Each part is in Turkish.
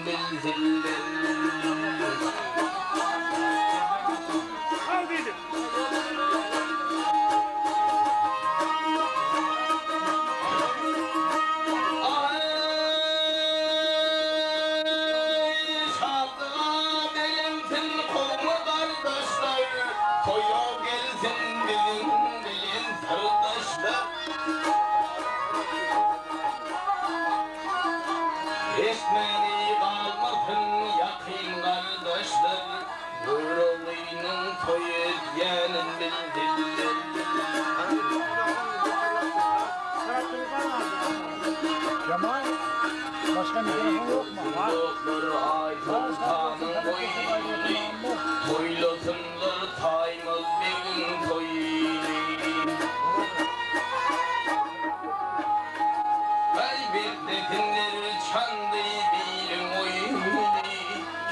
bildiler. Esmeni kalmasın yakın kardeşler, Buralıyla toyu diyenin bildiler. Cemal, başka mikrofon yok mu? Doktor Aytan Tan'ın boyunu, Toylasınlar taymaz benim toyunu. Kaybetmesinler çandı bilim oyunu,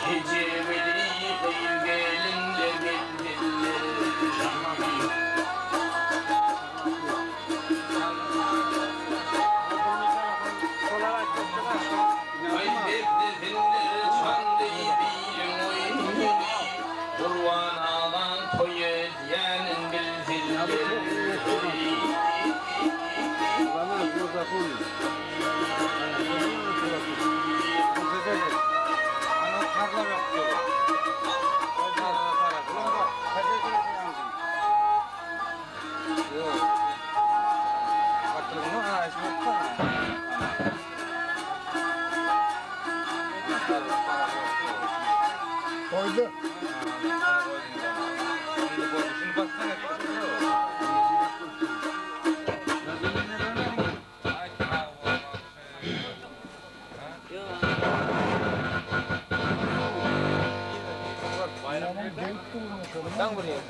Gece veli kıyır gelince bildiler. Kaybetmesinler çandı bilim oyunu, Kurban alan toyu diyenin bildiler. Koydu. Sen buraya.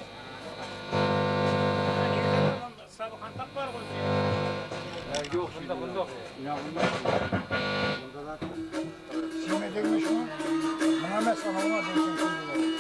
Sabıkan tak var Yok, bunda yok. Silmedikmiş mi? Buna mesela ona değilsin şimdi.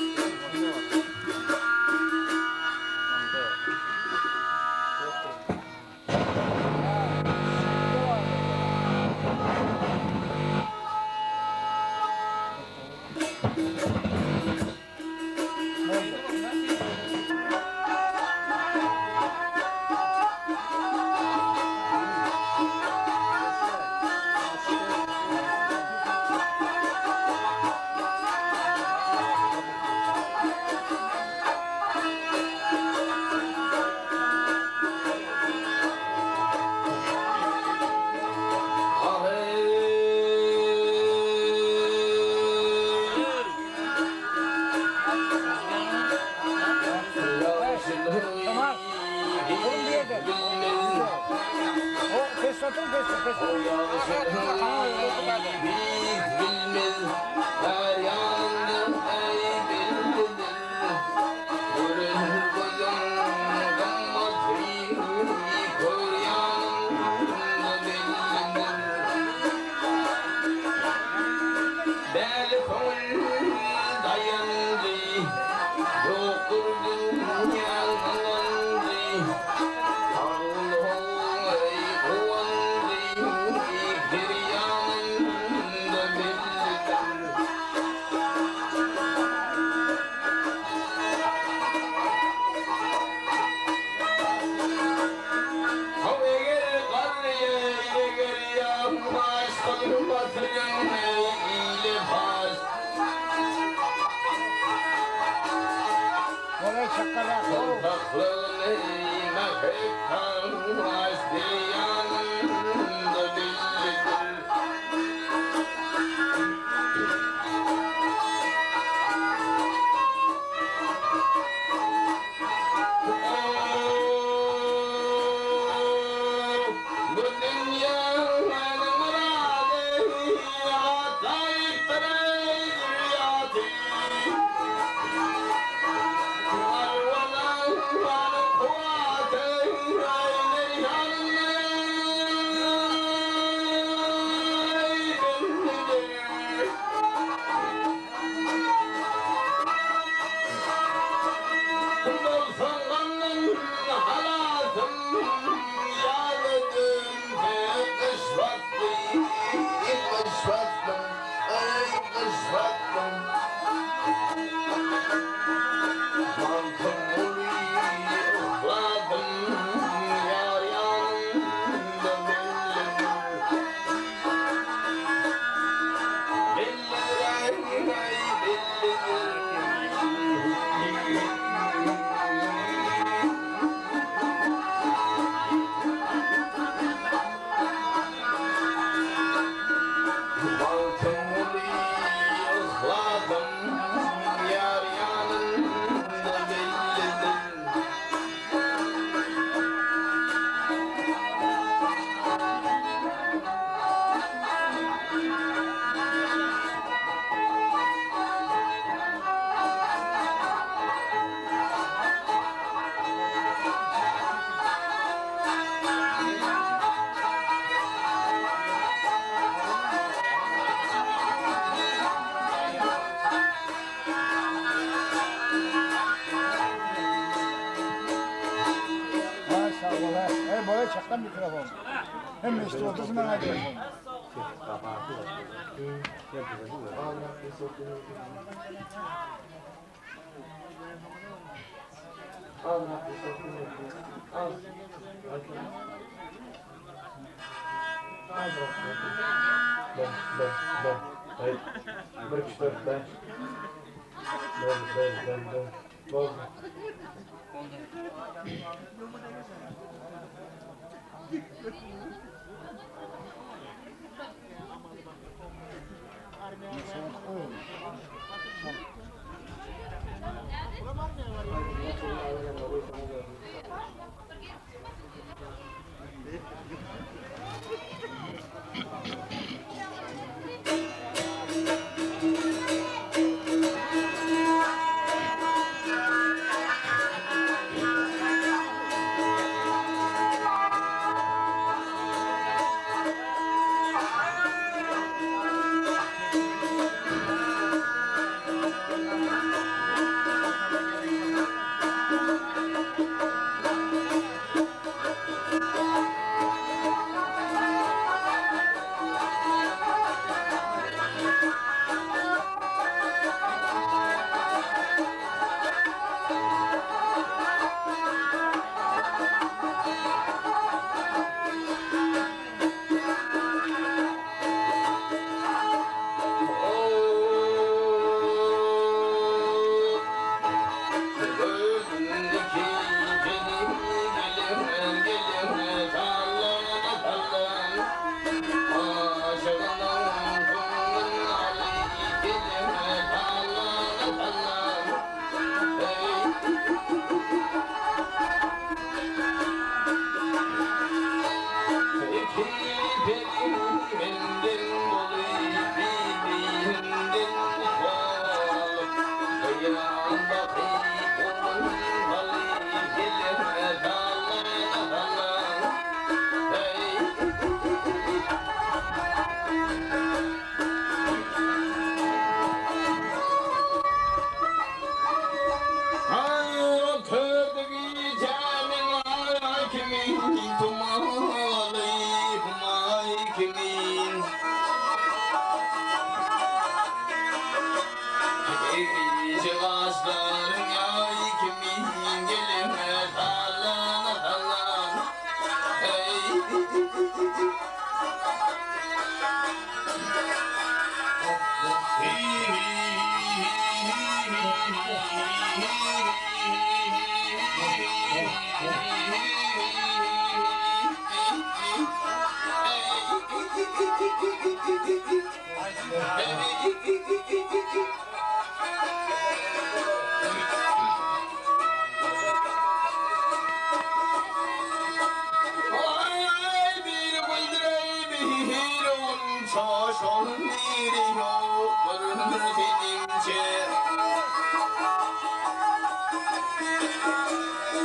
ıslattım. Mantım oluyor ıslattım. Yar yanında Ha sağ ol. Böyle çaktan mikrofon. Hem işte 30 bana diyorsun.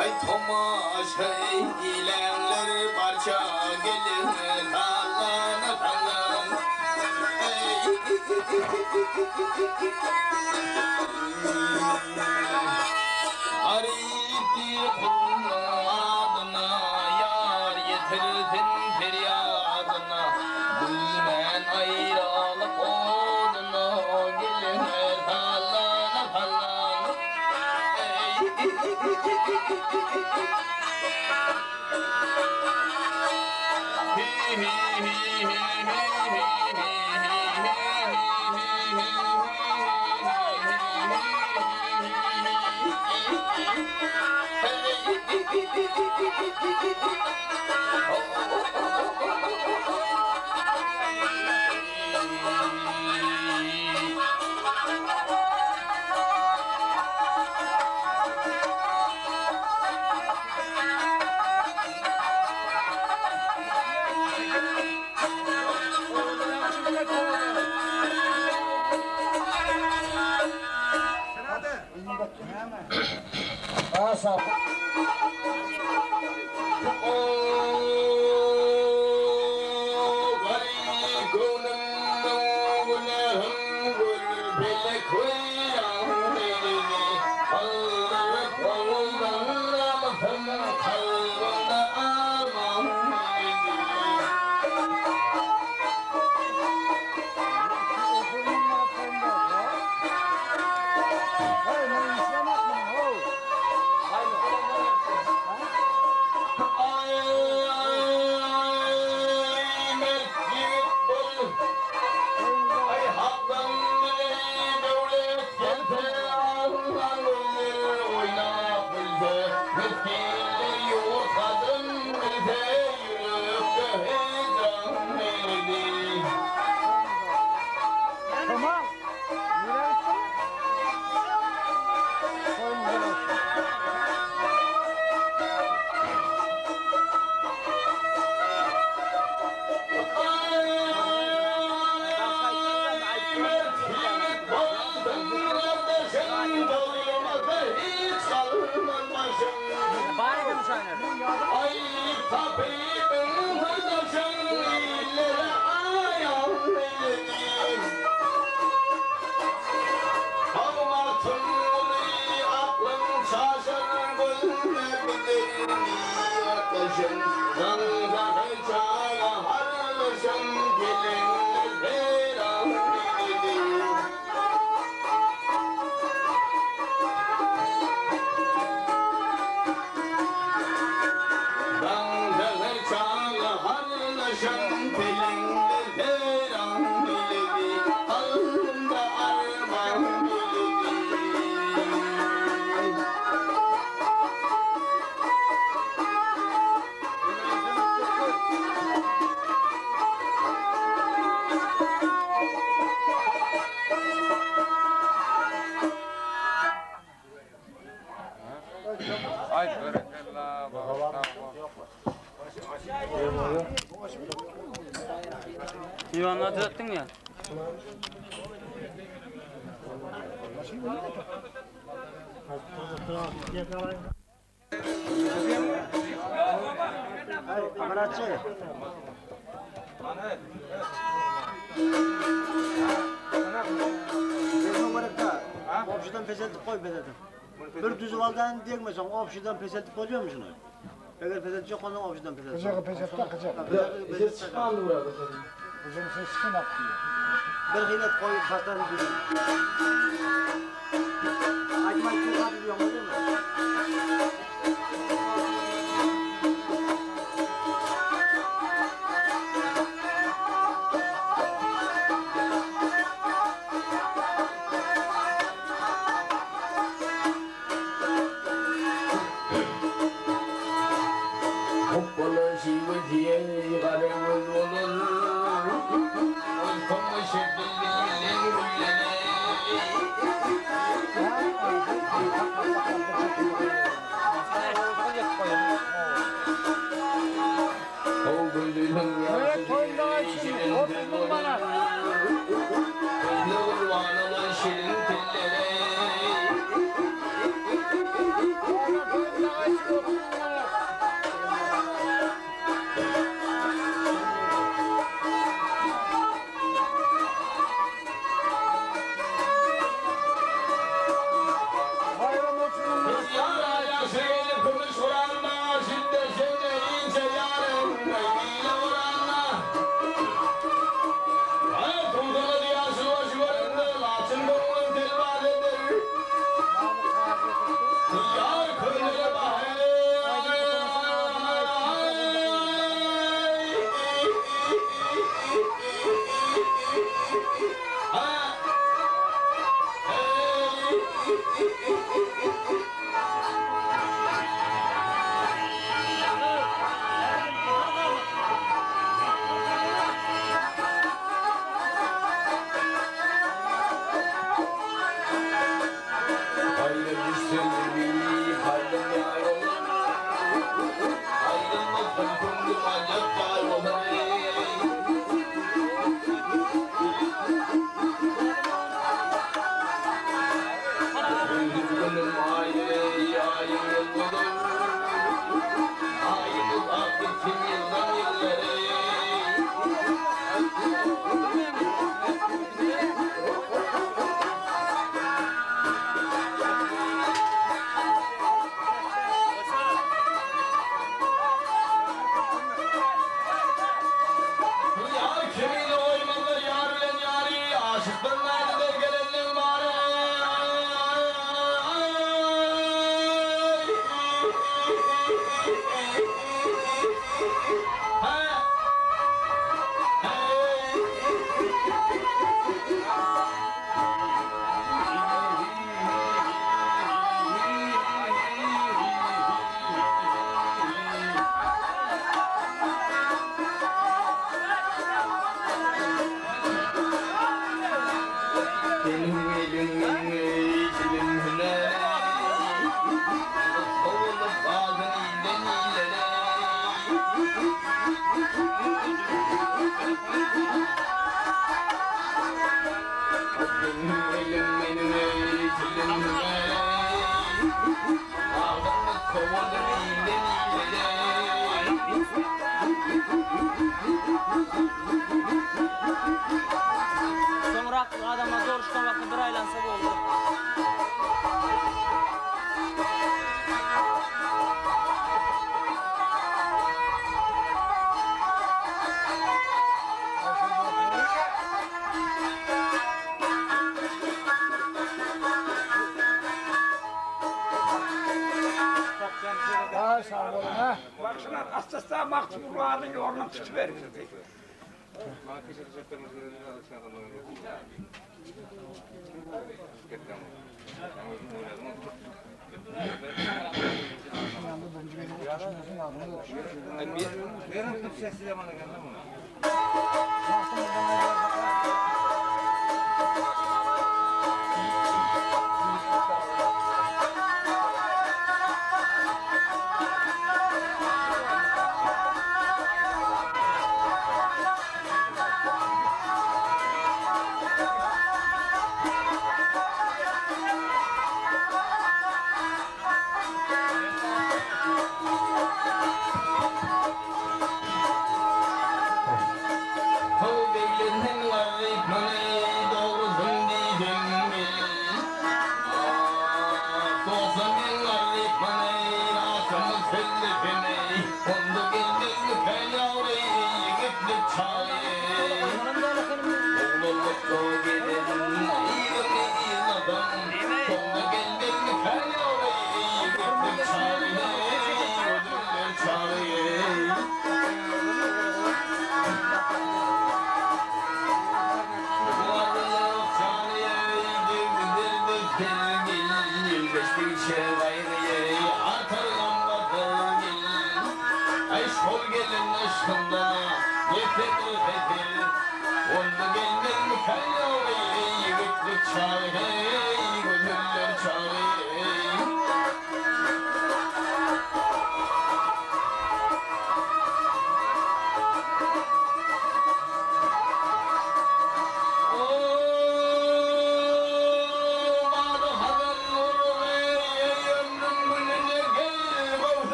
Ay tomaşa eylenler parça gelir Allah'ına Allah'ım Arifti kulun adına Yar yetirdin feryadına Bilmen ayrılık oduna Aa sağ ol. Tamam. Yürü gitsene. Koyun gel olsun. Bari de müsaade. Ay tabibim kardeşim illere ayağım elim. Kalmartın oluyor aklım şaşır gözüme bilir niyetleşim. Zanzakı çaya harlaşım gelinler beyran elim. Zanzakı çaya harlaşım gelinler beyran elim. Alnımda armağan elim. Ay berekallah. Divanla hatırlattın mı ya? Kameratçı. Dedim olarakta, opşudan peseltip koy be dedim. Bir düzü aldan diyemezsen opşudan peseltip koyuyor musun? Eğer peseltip yok ondan opşudan peseltip. Kıcak peseltip kıcak. İşte çıkandı burada senin. Kıcak sen sıkın atlıyor. Bir hilet koy pastan düzün. Acımak çok abi biliyor musun? Hoppala şivetiye garemul olur. Ortamı şekilliyle güllene. Olacak koyun. Benim elimin ecilim hüner Kovulup aldın iyiden iyilere Benim elimin ecilim hüner Aldın kovulup iyiden iyilere Sonra adamlar zor çıkamakta bir aylansa oldu. Ha sağ olun ha. Bak şuna hastası mahsuplarını yorulun tutuverir. Kovbeylerin varlık bana doğrusun diyeceğim Doğsan ben varlık bana akımı sellefine Kondu geldim ben yavru yigitlik çağıya Oğluluk doğu gelelim iyi adam Kondu geldim ben yavru yigitlik çağıya Ödüller çağıya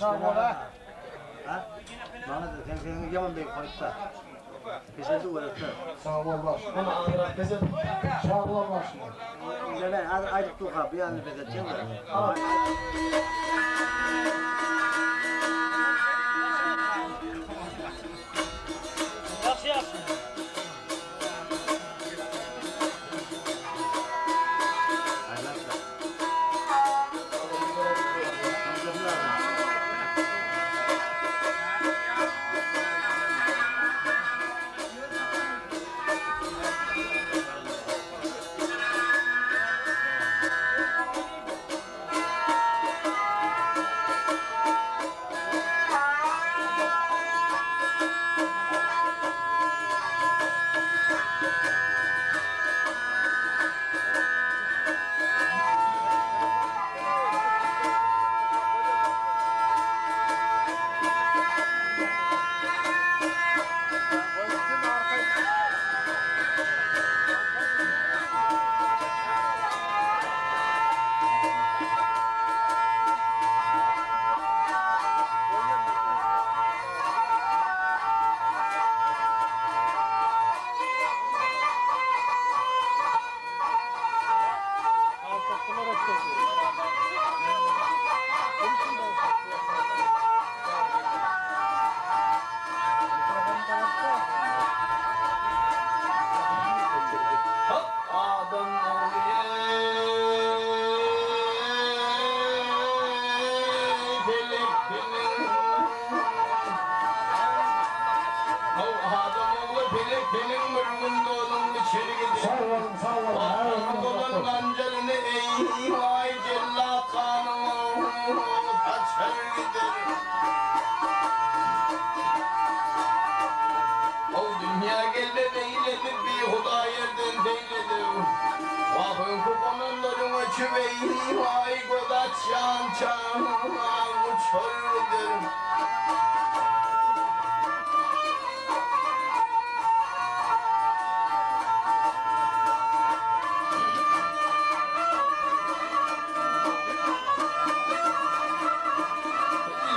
sağ ol ha. Ha? Bana da sen yaman bey koysa. Peşelde uğraştı. Sağ ol Allah. Bana ağır peset. Sağ ol Allah. Ben ayrık dur abi yani peşedeceğim de. Yaxşı yaxşı. Adam Sağ ol, sağ ol. Dünya gelde değiledir bir huda yerden değiledir. Vahın kukonunların açıveyi vay goda çan çan uçurdur.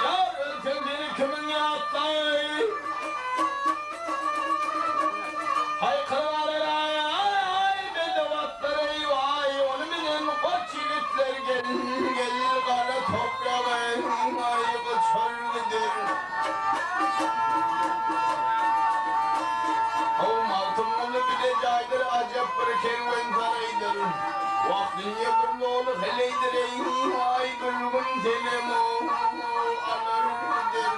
Yar ötendiri kimin yattay? Hay kırmalar bedevatları vay onu benim koç yiğitler gel kara toprağa ay koçor gider. Oğlum altın bunu bile caydır acep bir kervan saraydır. Vaktin yakın olur heleydir ey vay gülgün tenem alır gider.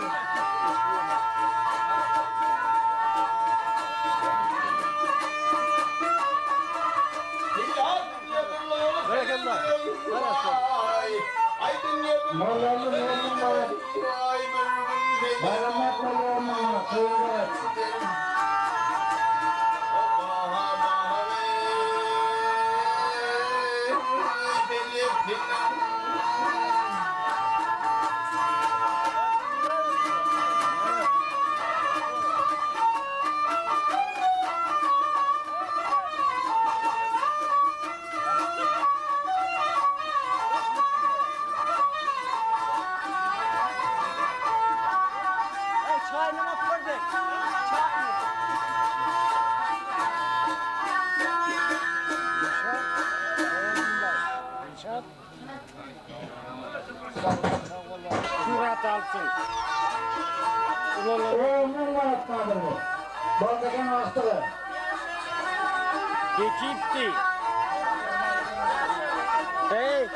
Mallarını memnun var. Bayramlar mallarını kıyırlar. Çayını mı koydun? Çayını. Surat alsın. Ömür var atmadır bu. Baldakan astığı. Geçipti. Hey.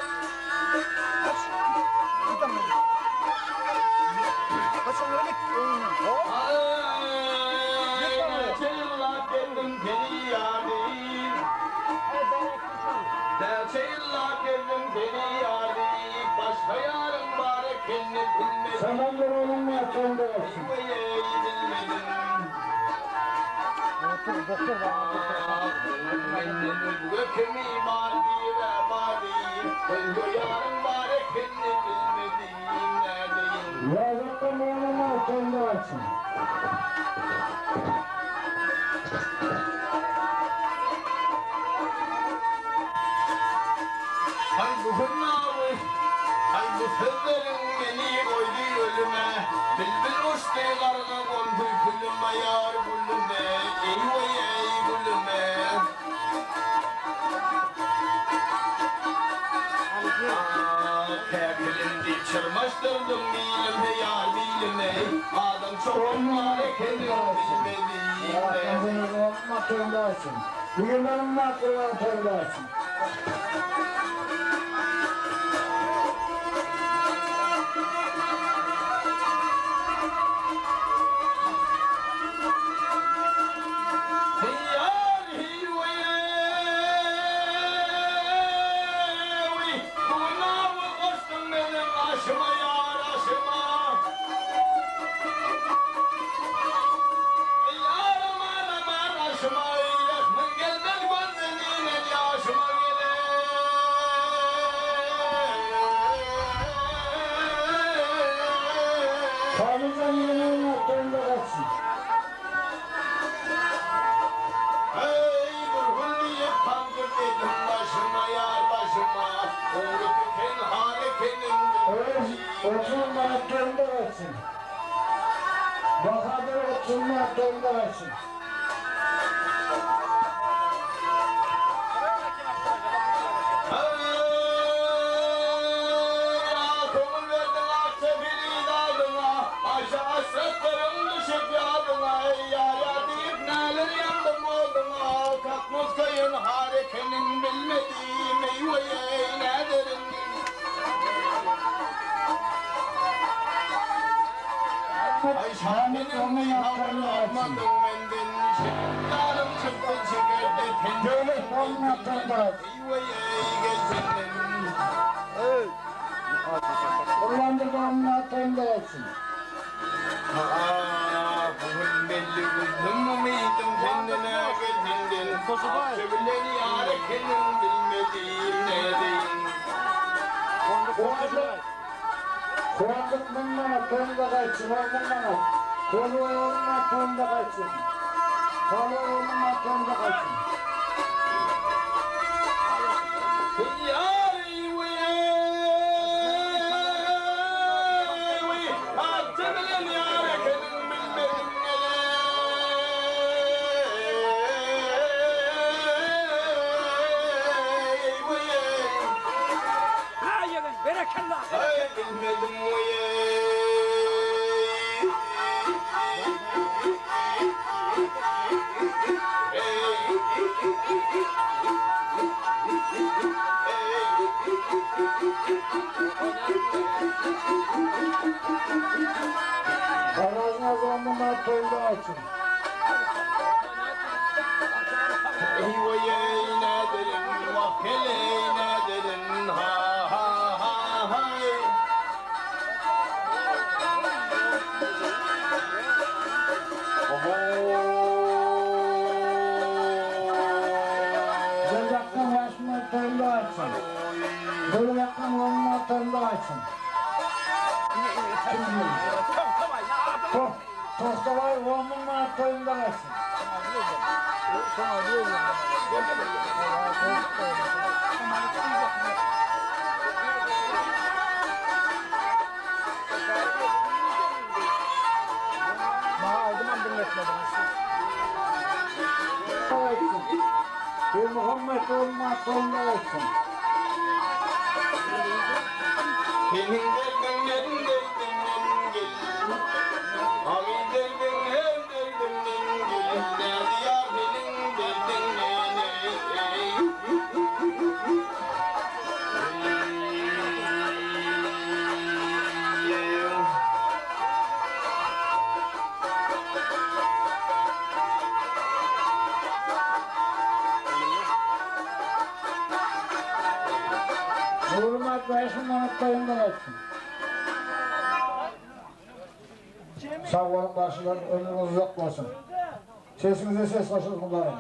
Zamanlar onunla sonunda olsun. Otur, doktor var. Yazıktan onunla sonunda olsun. Hay bu hırnağı, hay bu sözlerin beni koydu Bülbül uçtu karga kondu gülüme yar gülüme. Ey vay ey gülüme. Kekilindi çırmaştırdım bilime yar bilime. Adam çok var kendim bilmediğimde. Matırdarsın. Bugün benim matırdarsın. Yar hivaye, buna mı koştun benim aşıma yar aşıma? Yar aman aman aşıma, yaşmın gelmez gözlerinin yaşıma gelir. Tanrı'dan yemeğin matırdarsın. Hey burhulliye kandır dedim başıma yar başıma. Oğlu tüken harekenin Oturun matırdarsın. Bahadır oturun matırdarsın. Aklımı verdin aksefili dağına. Aşağı hasretlerim düşüp yadına. Ey yar yar deyip neler yandım olduma. Kalkmaz kayın harekenin bilmediği meyveyi ne derim. Ay şahmenim mi havlu almadın benden. Yarım çıktı çıkardı Devlet onun matırdarsın. meyveyi geçirdim. Kullandık onun matırdarsın. Bugün belli kızdım umidim kendine kendinden. Akşebilen yâre kendim bilmediğim nedeyim. Kullandık bunun matırdarsın. Kolu onun matırdarsın. Kolu onun matırdarsın. Yâri akşebilen yâre kendim bilmediğim nedeyim. Ha yemin berekallah. Ay bilmedim o Arasına zonlu matırdarsın. Eyvaya ne derim, vahkele ne derim, ha ha ha hay. Cezaktan yaş matırdarsın. Böyle yakın onun matırdarsın. Tostavay onun matırdarsın. Bir Muhammed olmak zorundasın. Benim derdimden gel. Abi derdimden gel. Nerede ya benim derdimden Vurmak ve yaşamak zorundasın. Sağ olun başlar, ömrünüz uzak olsun. Sesinize ses koşun kullanın.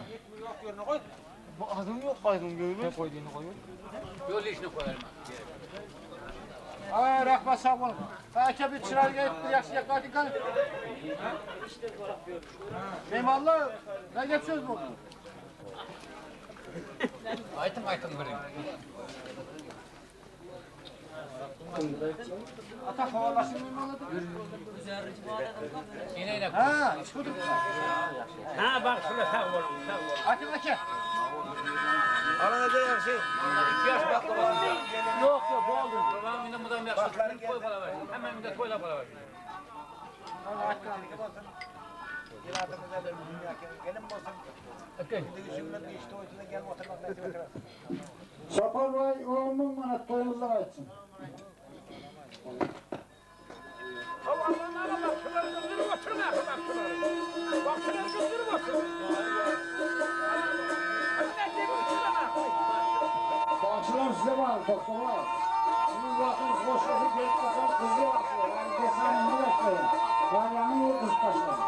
Ay rahmet sağ ol. Belki bir çırar gelip bir yakşı yakar dikkat. Benim Allah ne geçiyoruz bu? Aytın aytın vereyim. Ata havalasın mı anladın? Ha, budur. Ha bak şuna sağ olun. Akın akın. Arada da şey. 2 yaş baklavası ya. Yok yok bu oldu. Ben bir de buradan yaklaşık koy para ver. Hemen bir de koyla para ver. Sapar Bey, oğlumun bana toyunuzdan açsın. Allah'ım bak şunları kızdırma oturma. Bak şunları. Bak şunları kızdırma oturma. Hadi ne diyeyim oturma. Bağışlar size var, doktorlar. Sizin vaktiniz boş vakit gelip bakalım kızı bakıyor. Yani desanını bekleyin. Bayramı yok kız başladı.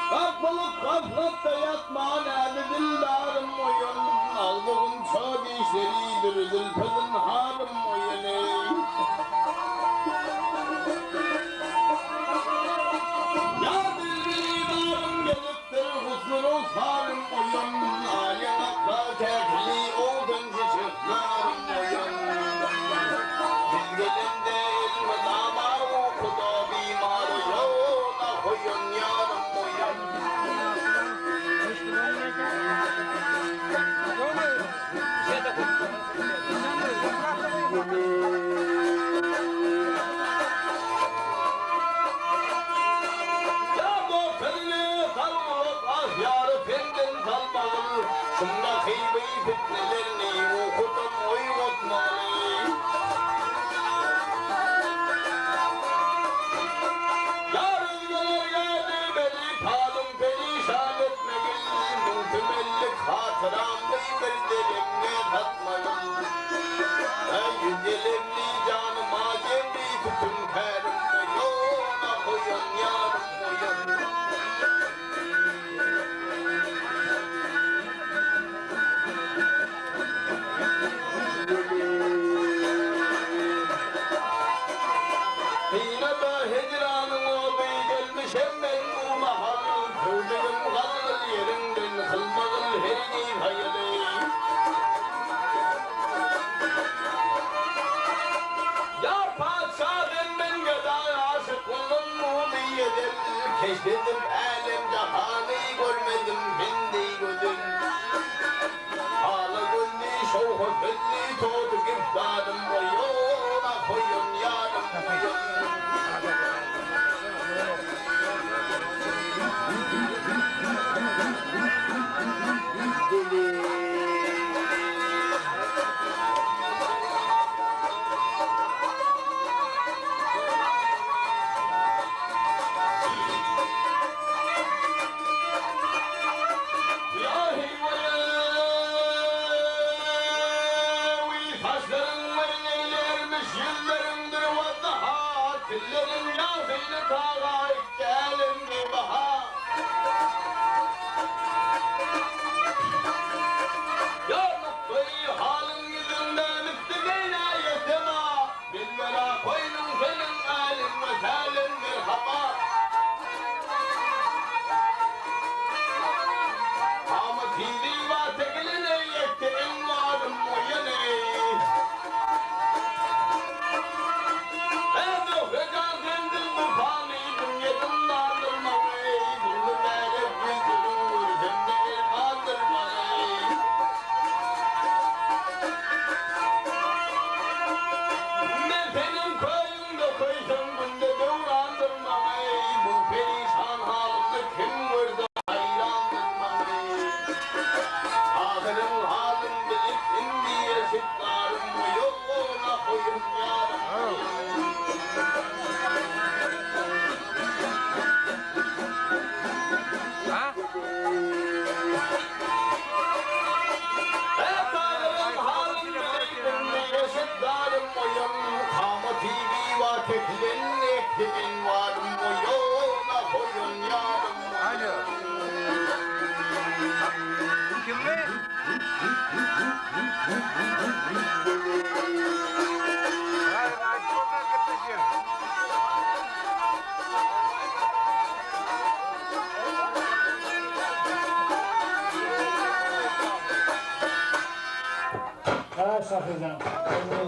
Kapılıp gaflatta yatma nerede dildarım oyun. Aldığım çok işleridir zülfünün harım oyunu. Ya dildarım geliptir husnunun sarım oyun. Alem akla kefli oldun çıklarım oyun. Dilgelinde ilmi damar okuda bimar yola koyun yarım oyun. Ya bu fenli kalmalık ah yarı fenden kalmalı. Şunda kıybi fitnelerini okudum oygutmalı. Yarınlar geldi beni kalım perişan etmeyin. Mümkümellik hatıramı bir dilimle tatmadım. Yücelimli canıma geldi bütün kerim yoluna koyun yarım koyun. Yine de hicranın oldu gelmişim ben bu mahal. Kövdüğüm kalır yerinden kılmağın her hayali. Yar padişahım ben geda aşık oldum mudiyedir. Keşfedim alem cahanı görmedim kendi gözüm. Hala gönlü şoğu felli toğdu giftarım boyuna koyun yarım koyun.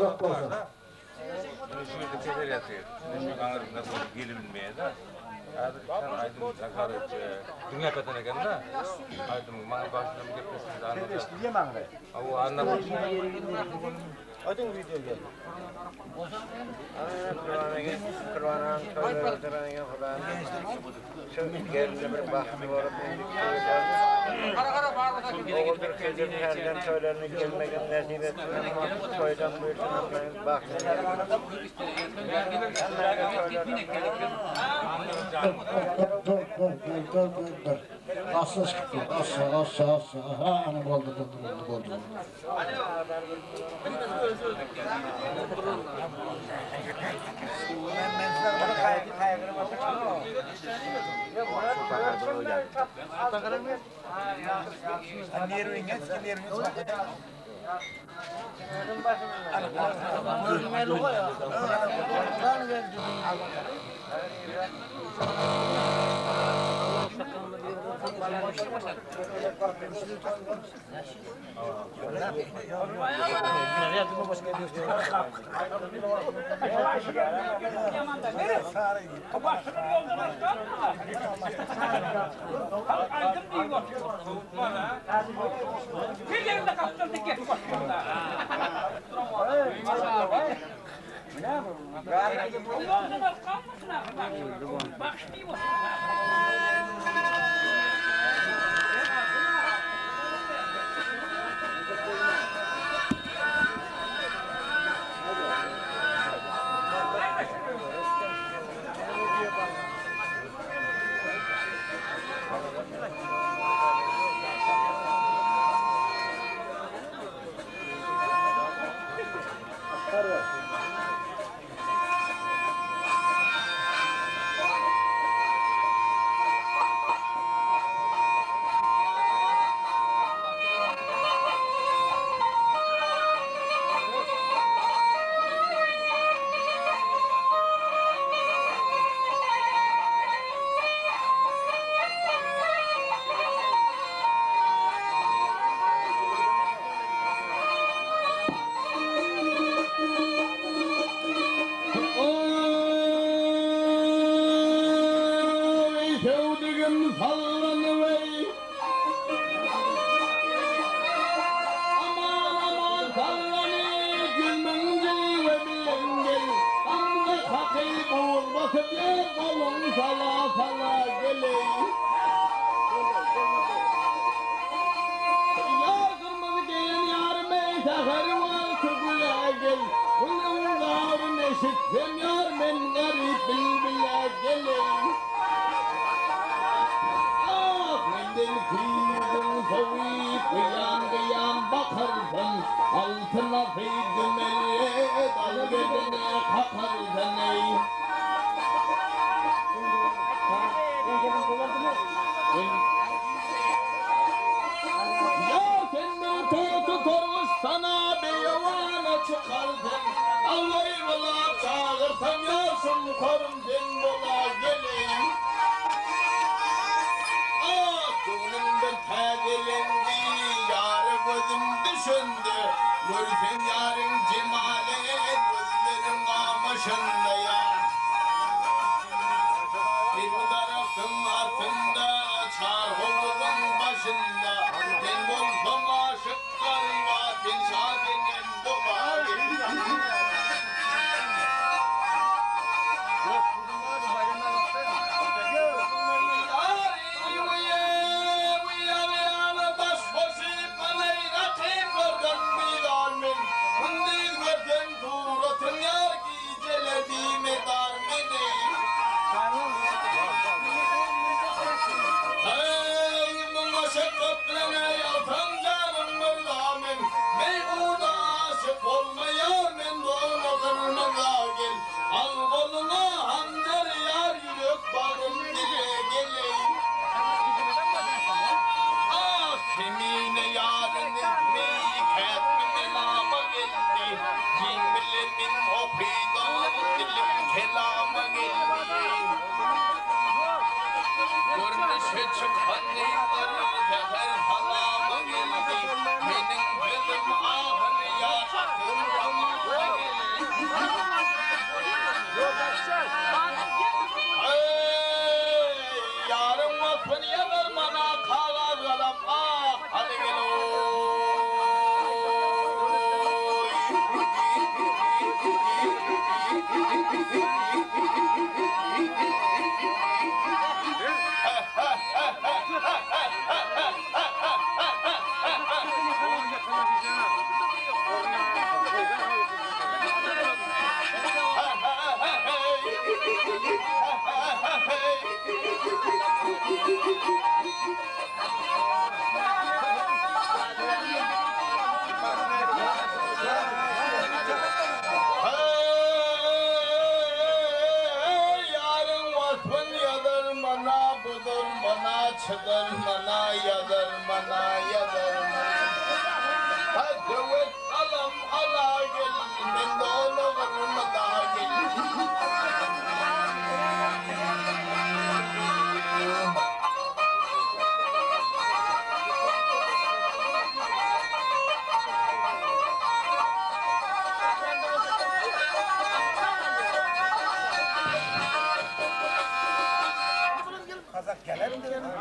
çok olsun. Şurada şeyler yatıyor. Şu anırım nasıl gelinmeye de. Sen aydın sakarı dünya katına geldi de. Aydın bana başına mı gitmesin de anlatacağım. Diye mi anlayın? O anlatacağım. Aydın video geldi. Kırvanan köylerine falan. Çok geldi bir baktı var. Oğuldur kızım herden köylerine gelmegen nasip etsin ama köyden buyursun baktı. Dur. Asıl çıktı. Asıl. Aha, anam oldu. Başını yoldan aşağı mı? Aydın değil bak. Bir yerinde kaptırdık geç başında. Yoldan kalmasın abi. Bak şimdi bak. Altına peydümeye dal gözüne kaparsın ey. Ya kendini tuturmuş sana bir yuvana çıkardın. Allah'ı valla çağırsan yaşım korun den bola gelin. Gönlümden tedelendi, yarı gözüm düşündü. Görsem yarın cemali, gözlerim kamaşında ya. Bir tarafın altında, çarpımın başında. Ben bolsam aşıklarım var, ben şadenim bu bari. Geledi Yarın vakfın yanar bana kağıt kalem ah hadi gel Yarın vakfın yadır bana budur bana çıdır bana yadır bana yadır bana. Hadi vet alam ala gel ben de onu vurma daha gel.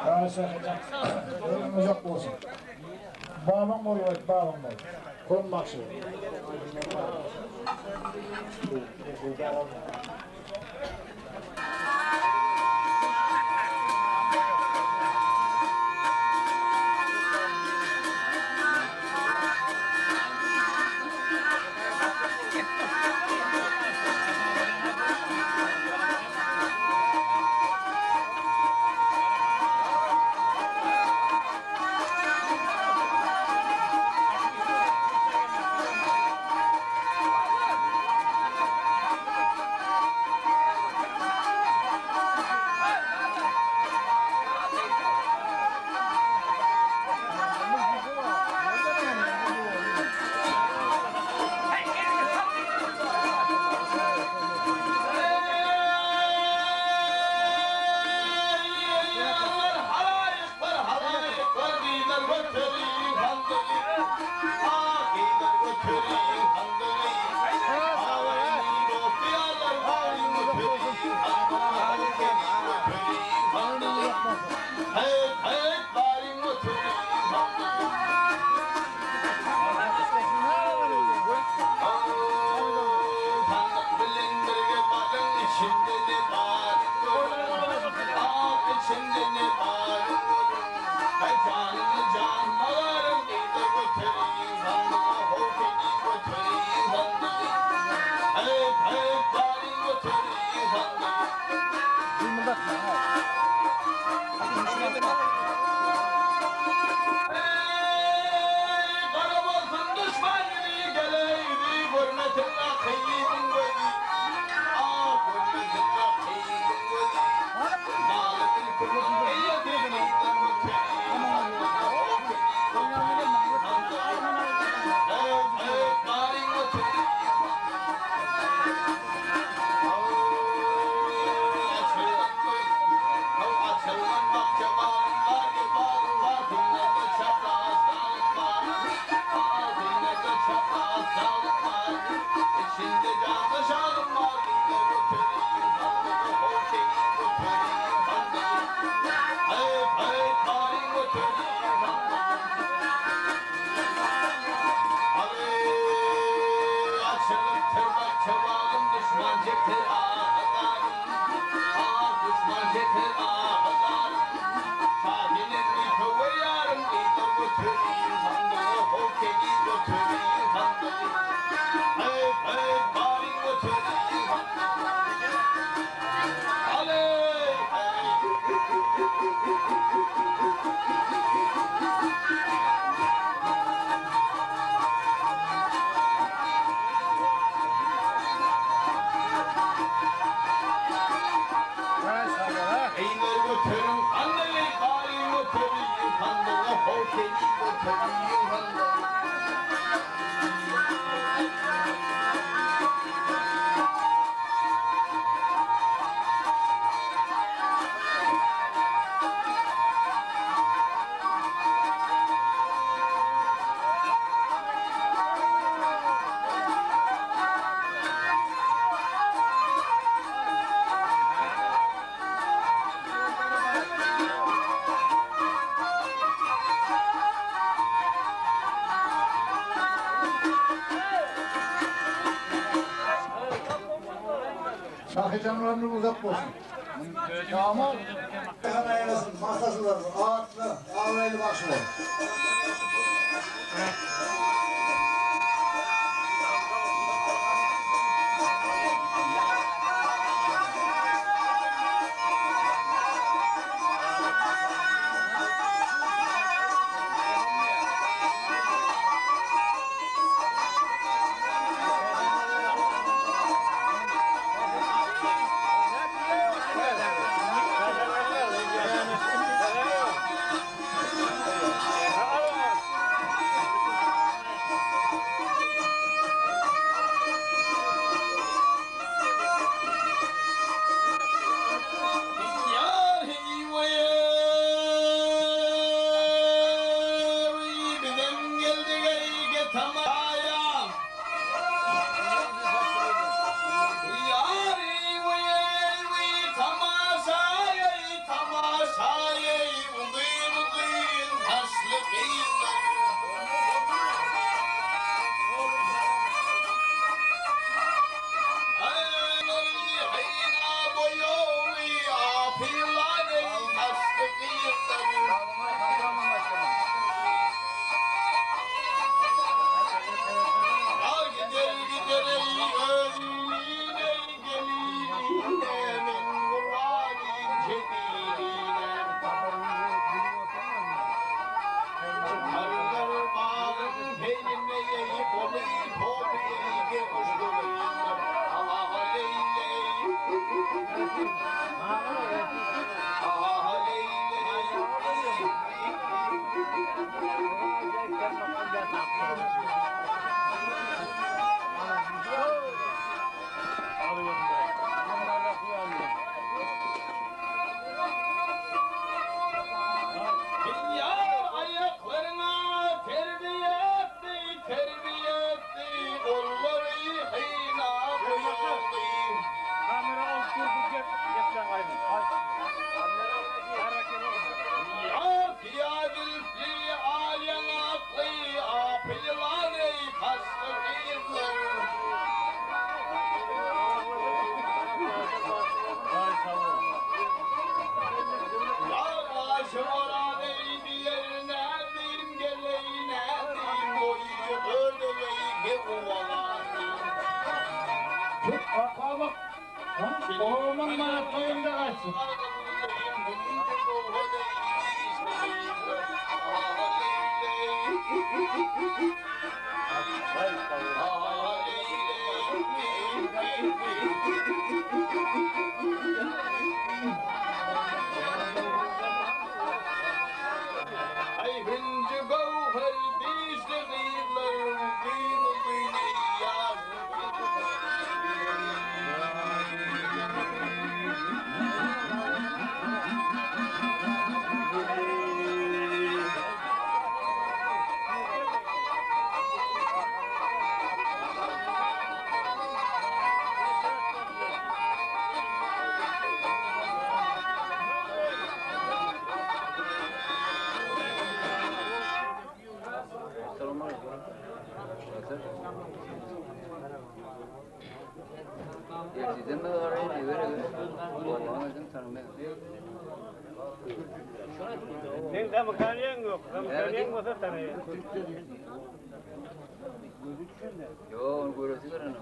Ben söyleyeceğim. Ölüm yok olsun. Babam oluyor, babam oluyor. Konmak şey. Bakacağım ömrüm uzak olsun. Tamam. Hemen eylesin. Masası var. Ağatlı. Ağraylı başı var. Yar heyveye bizden geldi geyge tamaya. Yar heyveye tamaşaya tamaşaya udin udin taşlı kıyılar. Ya ayaklarına terbiye etti, kolları hıyna koyuldu. Kamera al dur geçsen aynı. Ya piyadilli alyanaklı, apılanı kaslı kıyılar. Yavaş oranıydı yerine din geleyine din boyu ördeği uvalandı. Oğlumun bana koyunda kaçsın. Ay hıncı gavher dişli kıyılar dinu dini yaz. Sizden de arayın, öyle. Allah'ın izin tanımıyor. Senin zamkaniyen yok. Zamkaniyen olsa tanıyor. Yo, onu görüyorsun lan o.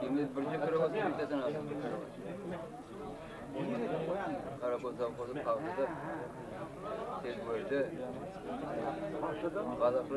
Kimde birinci karakoz kimde sana? Karakoz zavkozu kavgada. Tek böyle. Gazaplı.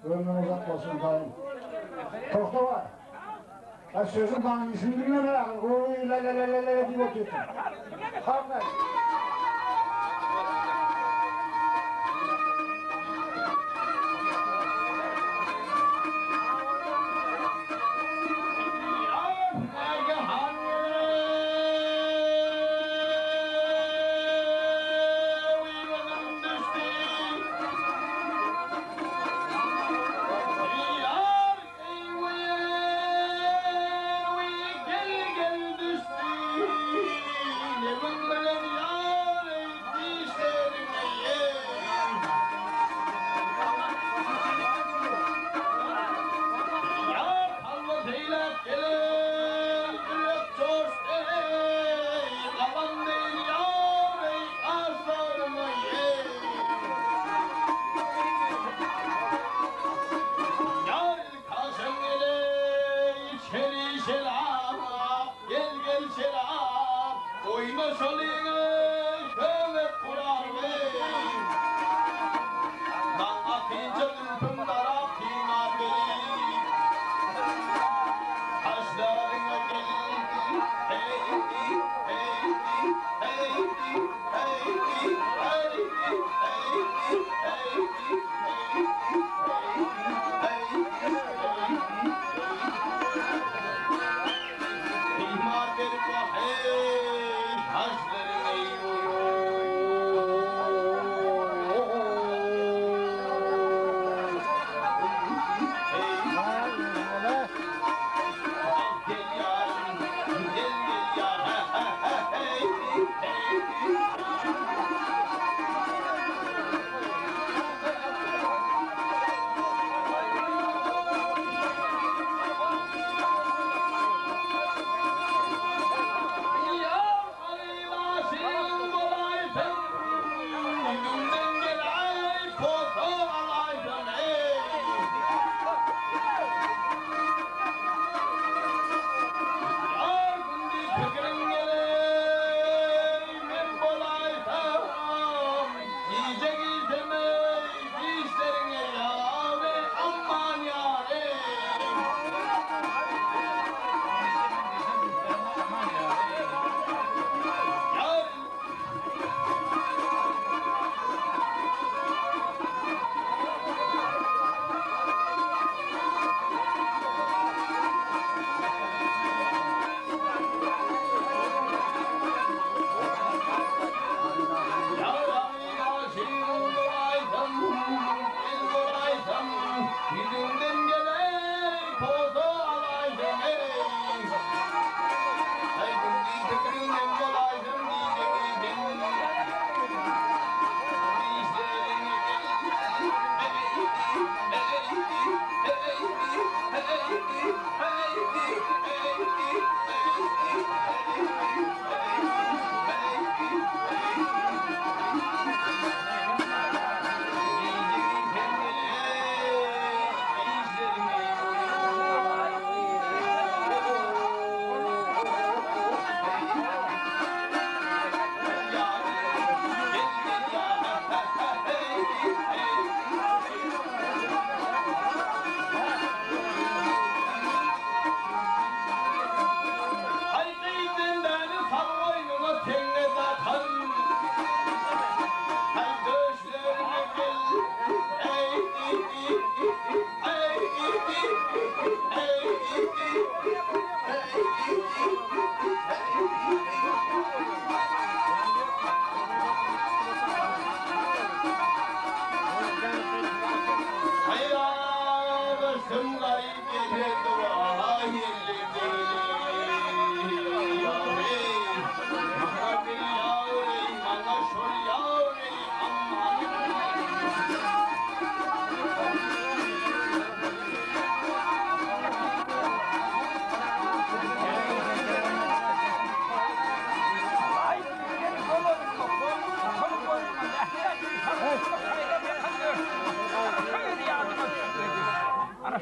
Ömrün uzak olsun dayım. Tokta var. Ha sözün bana ismini bilmem ya. Oy la la la la la diye oturuyorsun. Kardeş.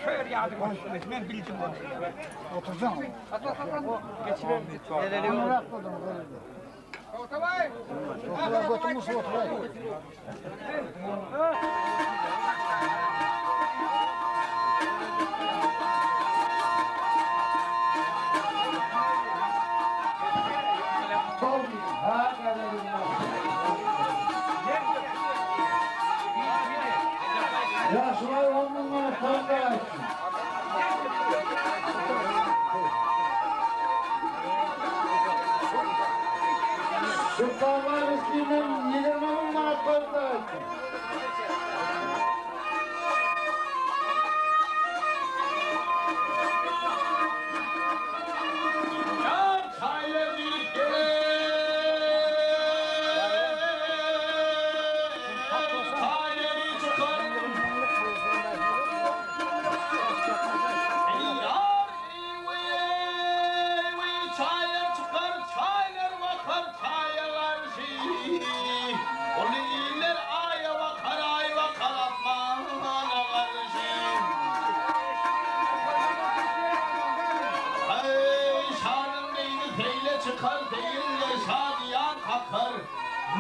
Şöyle yardım et. Ben bildim bunu. Otursana. Neleri Onu bırakmadım böyle. Okula götürmüş oturayım. Sultanlar Müslüman 20 bin manat koydu. Ya çaylar büyük gelir. Çayları çıkar. Yar çaylar çıkar, çaylar bakar, çaylar şey. Onu iyiler aya bakar, ay bakar aman karşı. Ay şanın neyini teyle çıkar, değil de şadiyan kakar.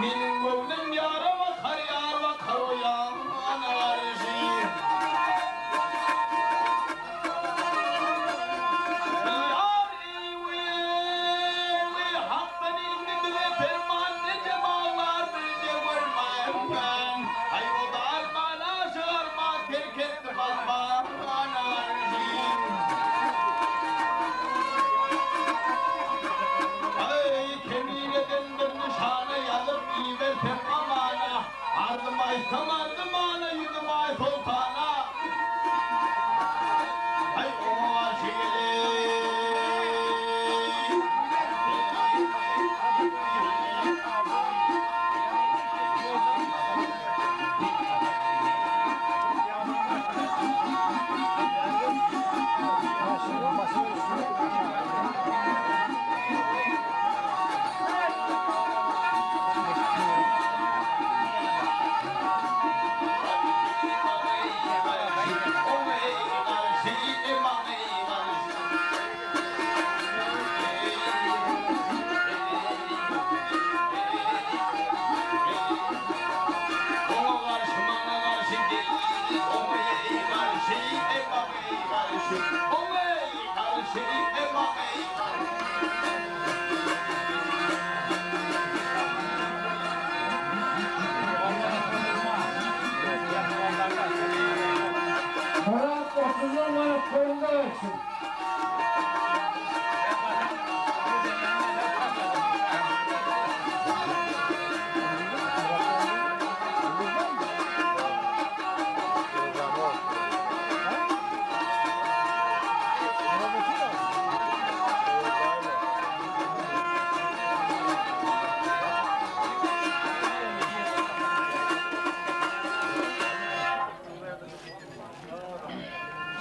Benim gönlüm yara bakar, yar bakar o yana karşı. Yar iyi hakkın ilmini ve ferman nece bağlar bilce görmem ben. Ay o da armana sığarma, terk etti bakma anarşim. Ay kemiğine dendir nişane yazıp iyi versem amana. Ardım aytam ardım ana, yüzüm ay sultana. Ay o aşiğili. Murat 30 manat koyunda versin.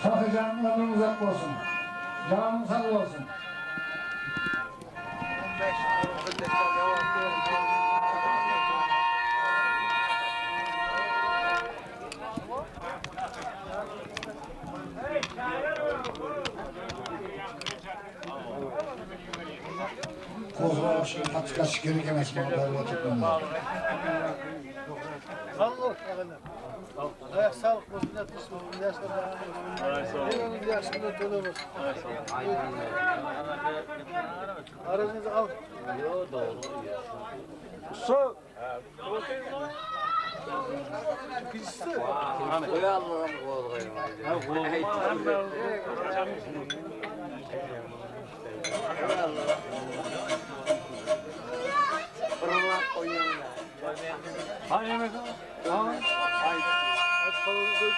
Sakıcanın ömrün uzak olsun. Canın sağ olsun. Kozulaş, kaç geri gelmez bana darbe tutmam. Allah efendim. Ayak sağlık olsun, yatmış olsun, yaşlı bana. Eyvallah, yaşında dolu olsun. Aracınızı al. Yo, doğru. Su. Pisi. Koy Allah'ım koyayım. Fırınlar koyuyorum. Hani yemek al. Tamam. Haydi. Hadi kalanı koy.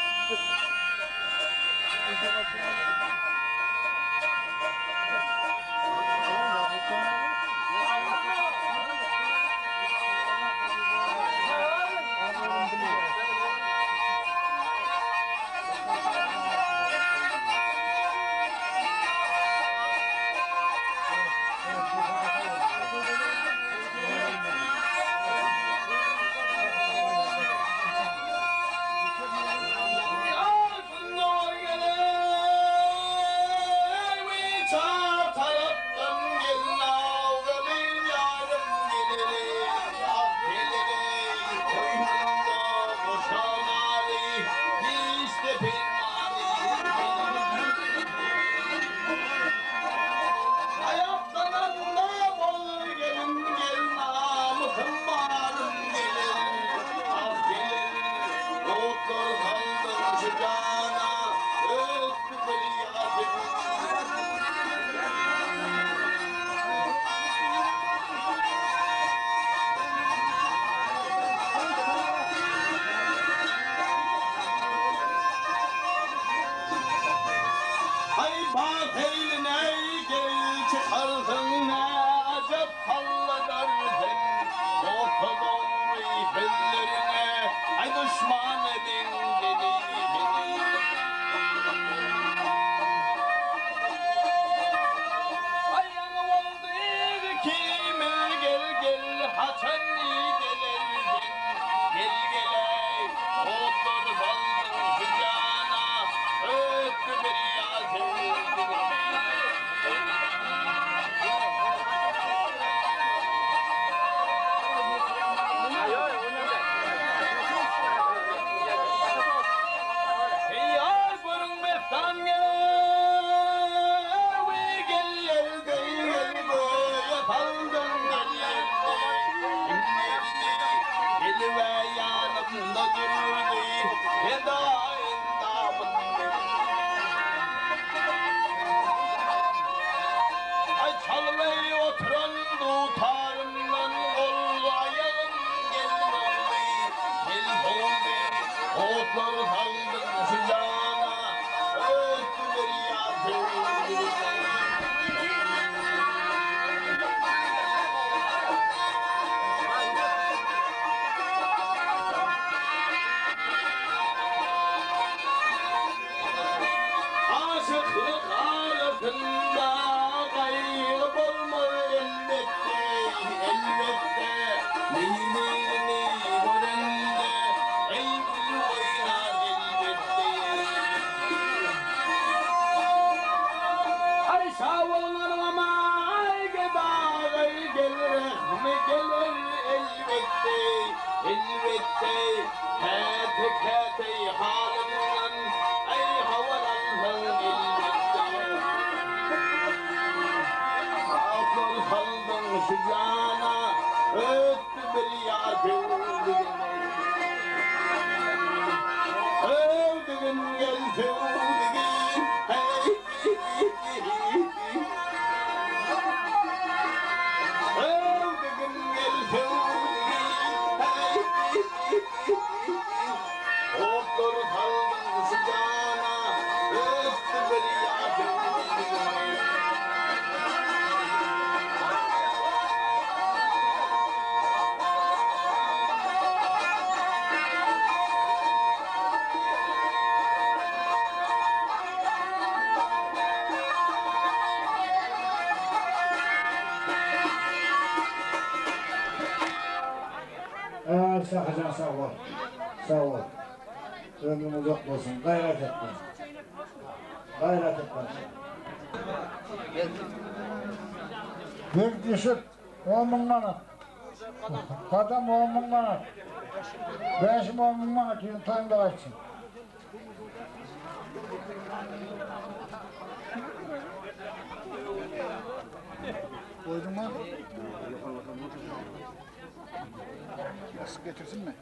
elbette Tek halından ey havalandan elbette Akıl saldın şu cana öttü bir yar Sevdiğin gel sevdiğin hey Sevdiğin gel sevdiğin hey Otları saldın sıcağına öttü bir yar Şakacan sağ ol. Sağ ol. Ömrümüz yok olsun. Gayret et. Gayret et. Bir düşük 10 bin manat. Kadam 10 bin manat. Ben şimdi 10 bin manat yıl tanıda açsın. Koydun mu? Nasıl getirsin mi?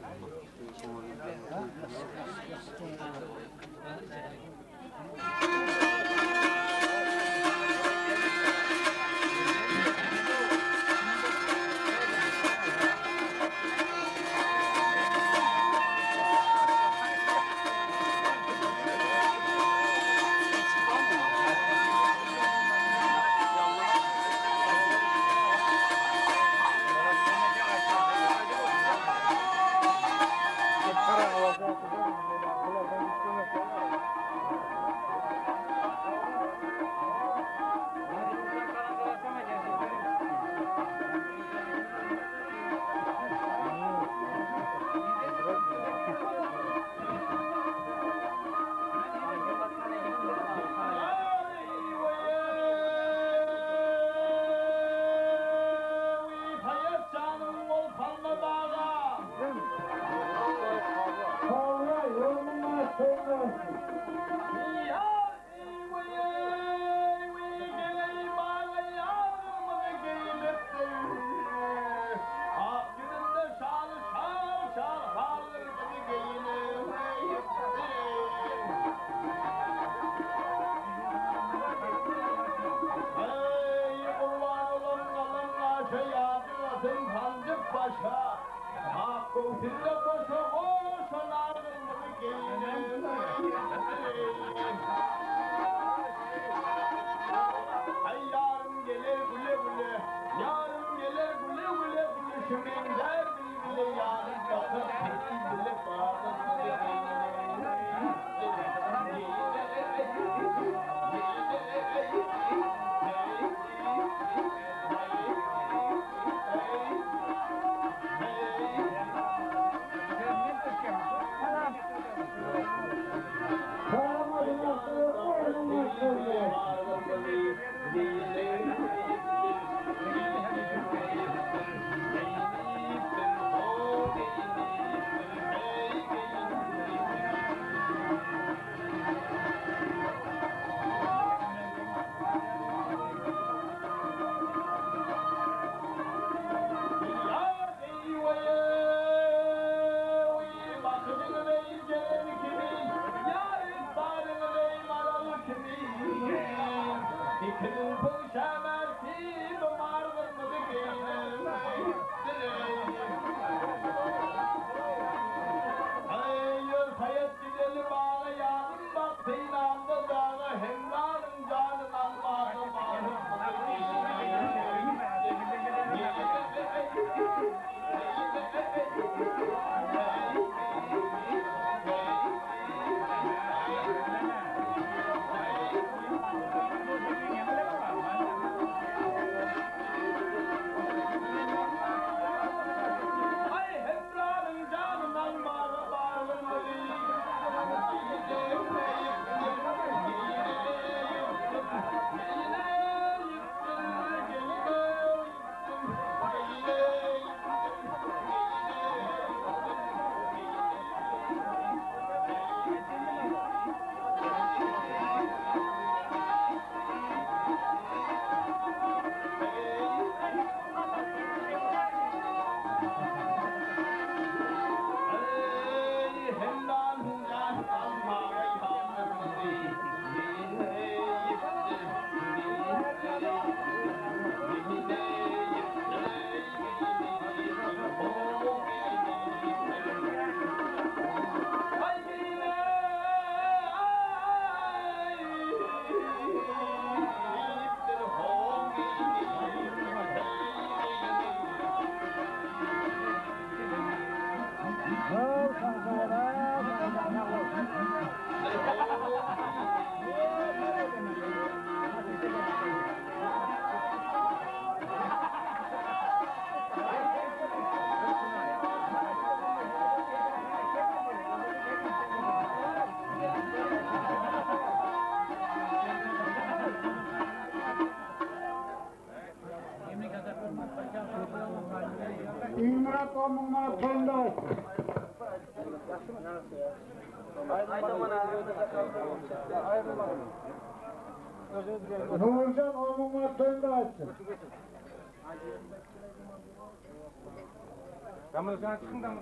manat, 10 manat toyunda olsun. Nurcan 10 manat toyunda olsun. Ben bunu sana çıkın da mı?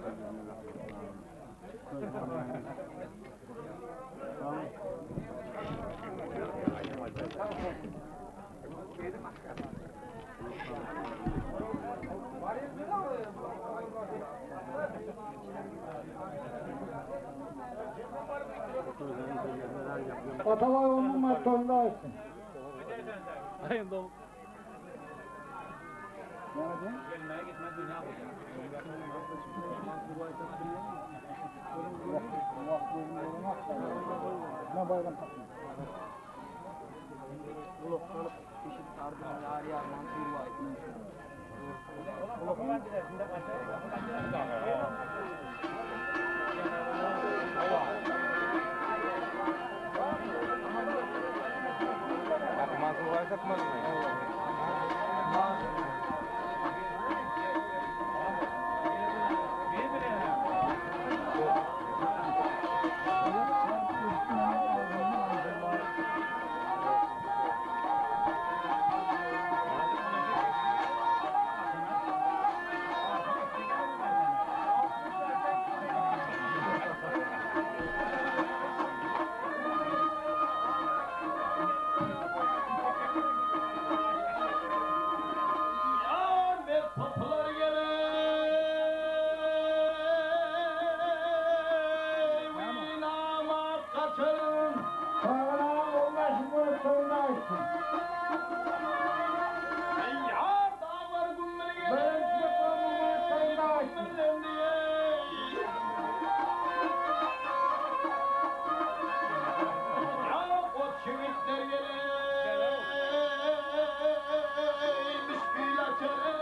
Atalay 10 manat toyunda olsun. Ne bayram takma. Mansur var satmaz mı? Yar ve papalar gele. Namat kaçırın. Sağına 15 manat toyunda olsun. Yar dağlar gümbür gele. Benimki 10 manat toyunda olsun. Gümbürlen diye. Ya o çivitler gele. Bismillah çele.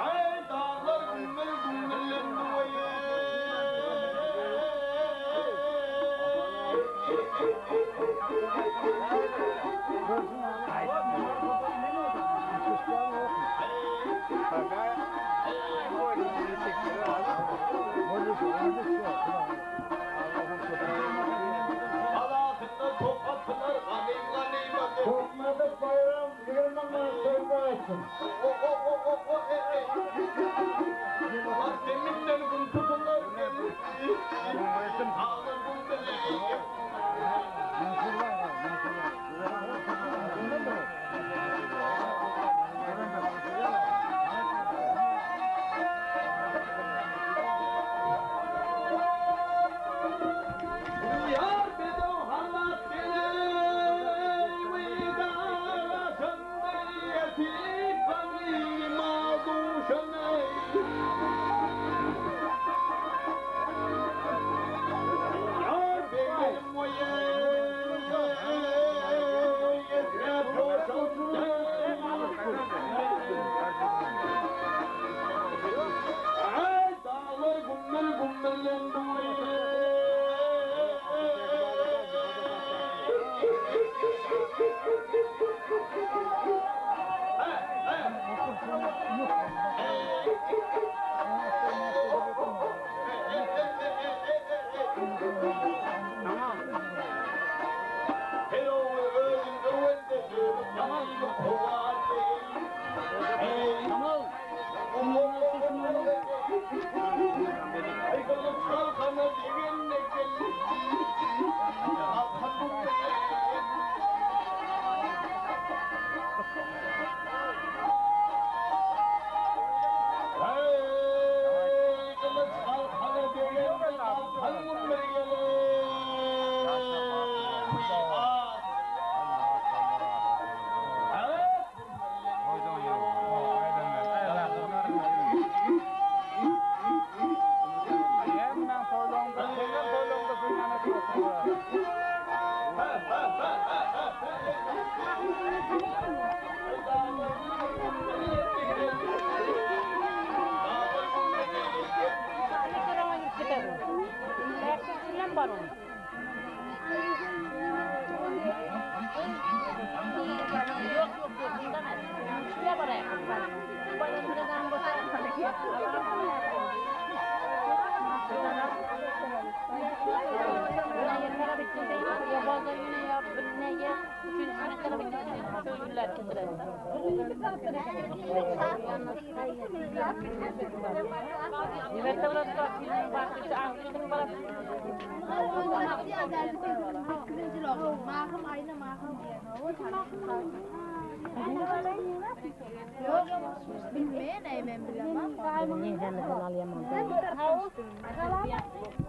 Ay dağlar gümbür gümbürlen diye. Alakında top atılır, ganim ganim ganim. Topmadık bayram 20 manat toyunda olsun. Demirler gün tutulur gelir. Ağlar gün belir. Yar bedo halat gelir. Vydara şandiyeti bani mağduşaney. Yar benim oye. Yeter boşaltın. Ay dağlar gümbür gümbürlendi oye. Yok yok yok bundan Bilmeyen eğmen bilemem. Ya kapıyı yapmayın.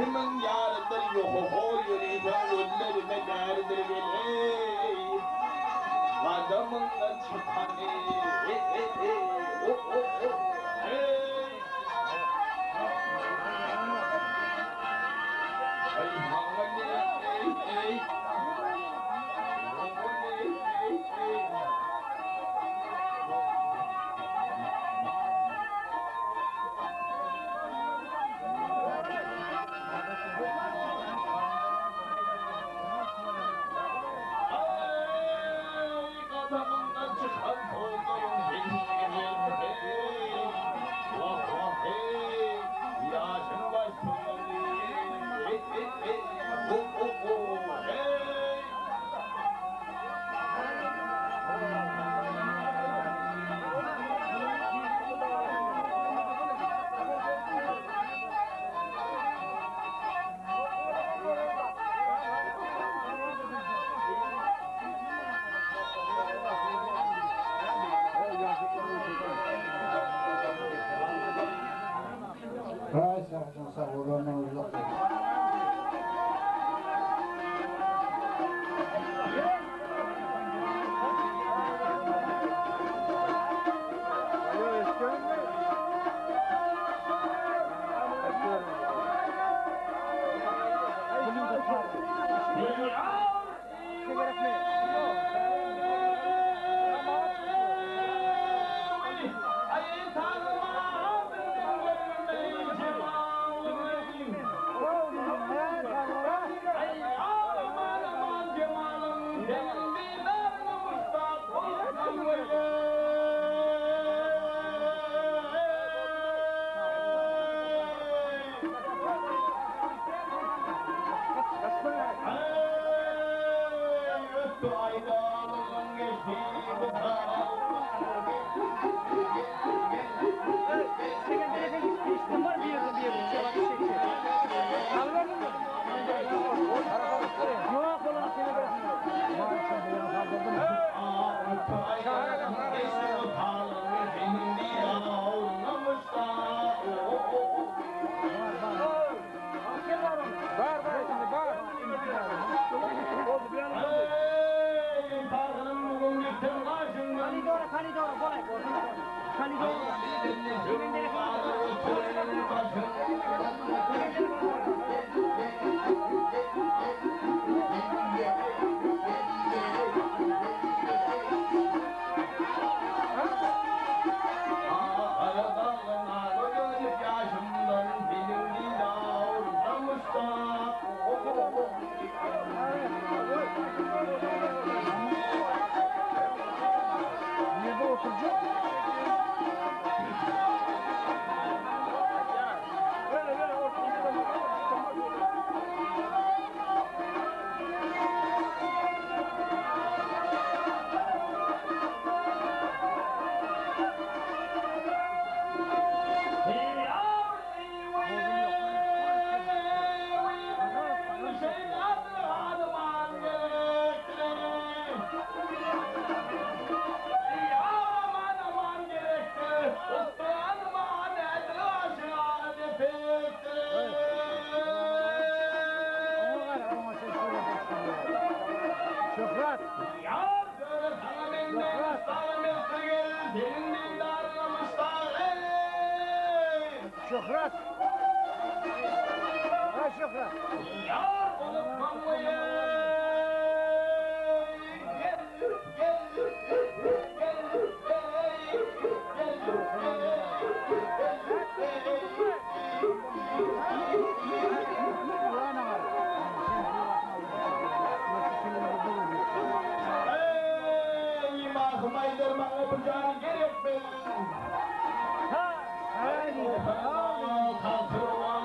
Kimin yarıdır yok o yürüyme önlerime derdir geley. Adamından çıkan Hay sağ sağ olanlar uzak. Şöhret. Ha Şöhret. Yar olup Ey mahmaydır bana bu can gerekmez. Kalkıran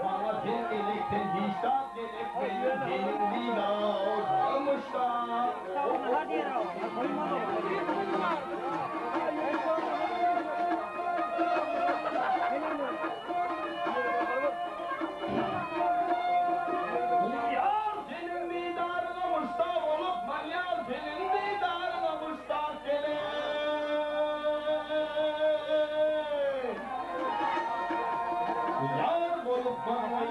bana dinledikten hiç tat gerekmez. Benim vida olmuşlar. Yar senin didarına müştak olup manyar senin didarına müştak gelir. Yar olup manyar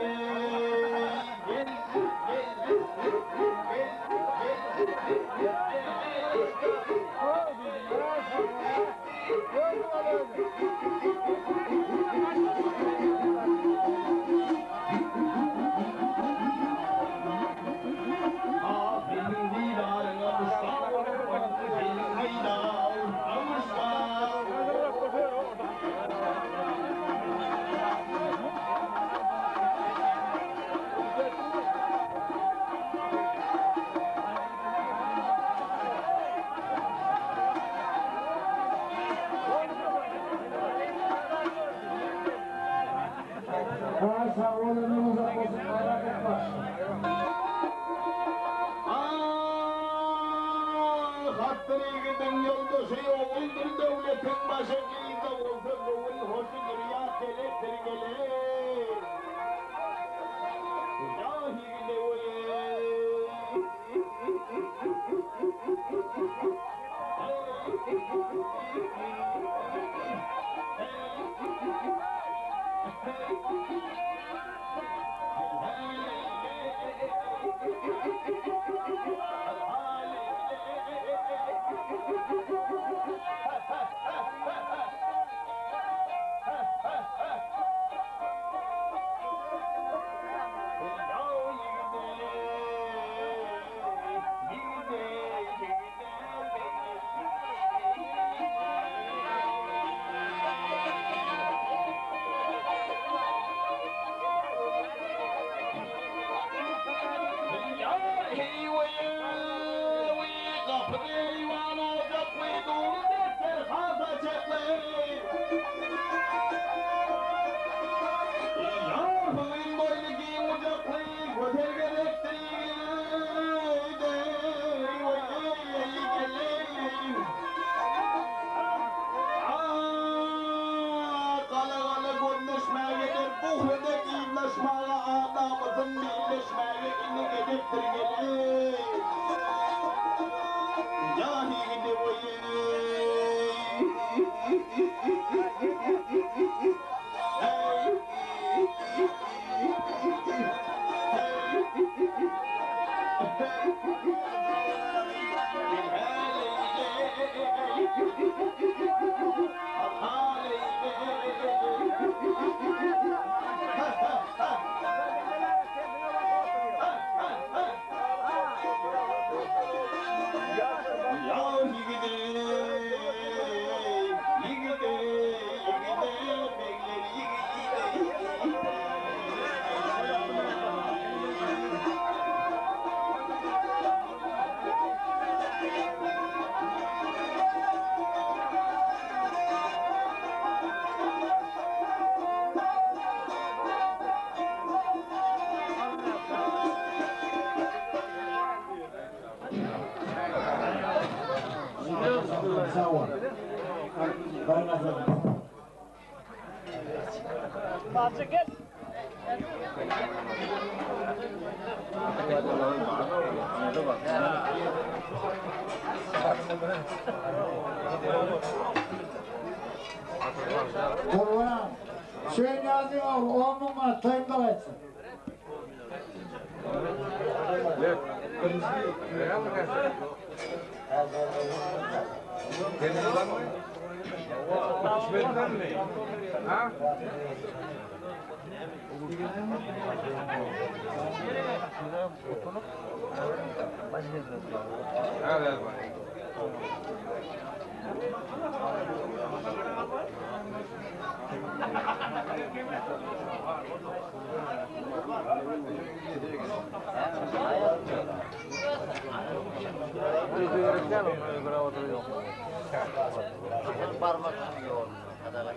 benim didarına müştak olup benim didarına müştak. Ha sağ olun. Uzak olsun. Merak etme. Hattırı gidin yoldaşı oğuldur devletin başı kilde olsa ruhun hoşudur ya gelir gelir. Yahi gide Sağ ol. Bazı gel. Kurban. Hüseyin Niyazi oğlu 10 numara tayında kaçsın. Ha? Hadi hadi. Parmak yok. Kadar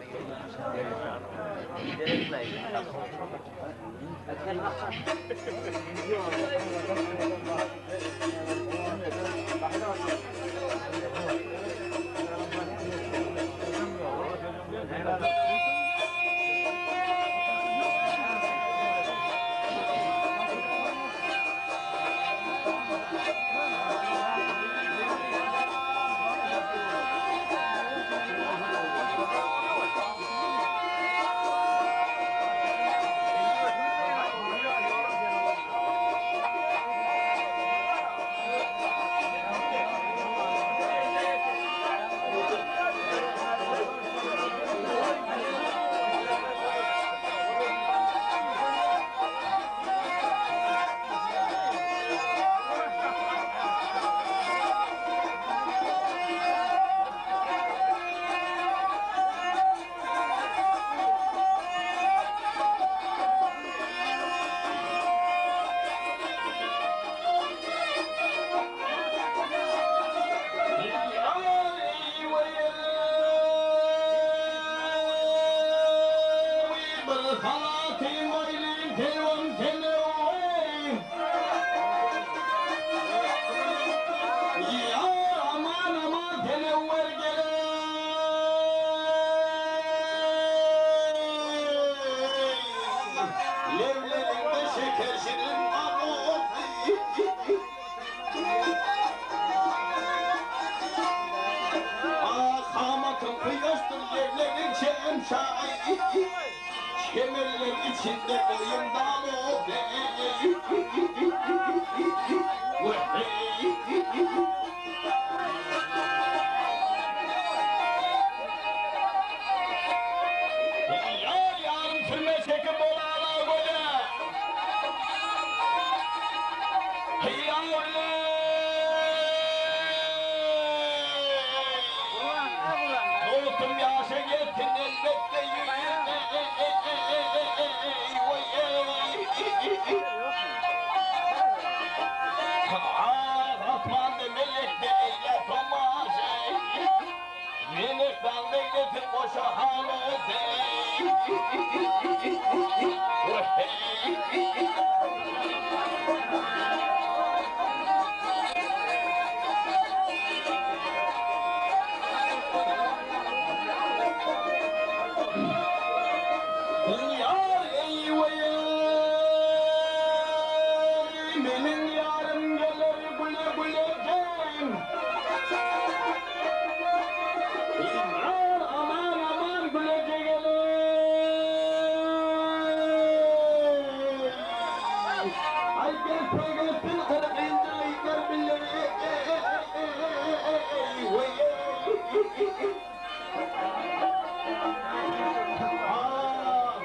Kemerler içinde oyundan o Yar yarım sürme çekip olana böyle. Doğutum yaşa gittin elbette yüzüne. Atman de melek de eyle tomaşe. Melekten de getir boşa halı de. Yar eyvaya, benim yarım gelir güle güleceğim. İmran aman aman gülece gelir. Ay gelsin gelsin kırkınca iker billeri.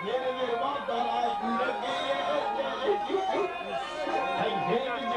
Yeni bir manzara güle güleceğim. Hey hey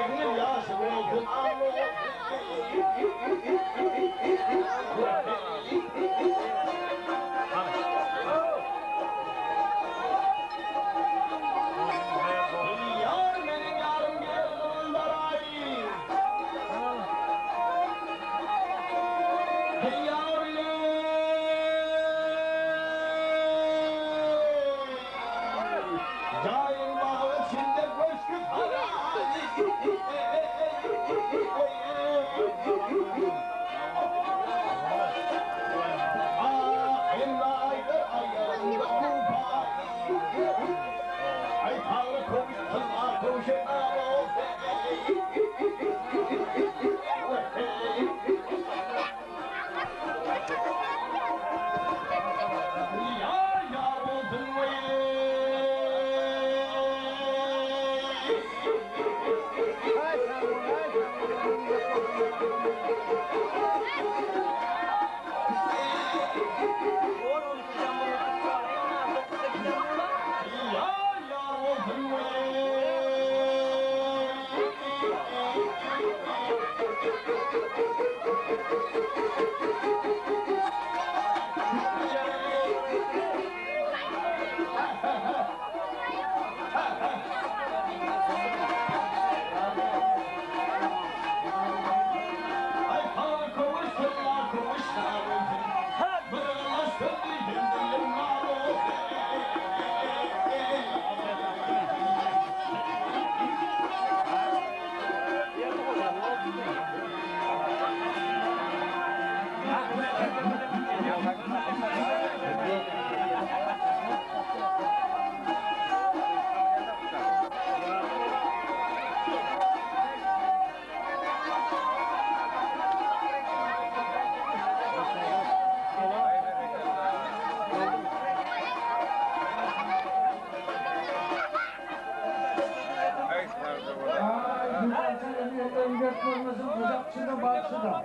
Ekmeğimizin kucakçında bağışında.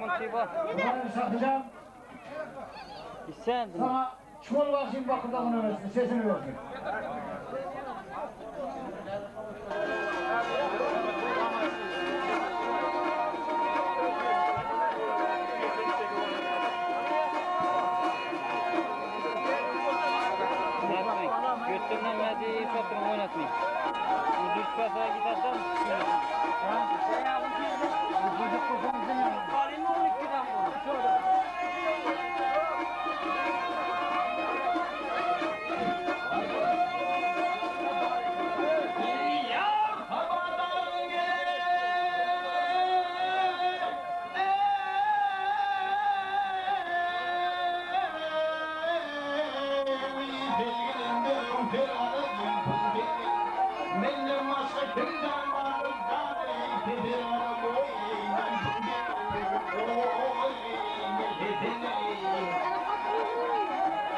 Bunları satacağım. Sen Sana çuval basayım bakımda bunu versin, sesini versin. götürmem hadi patron oynatmayayım. Ucuz piyasaya gidersen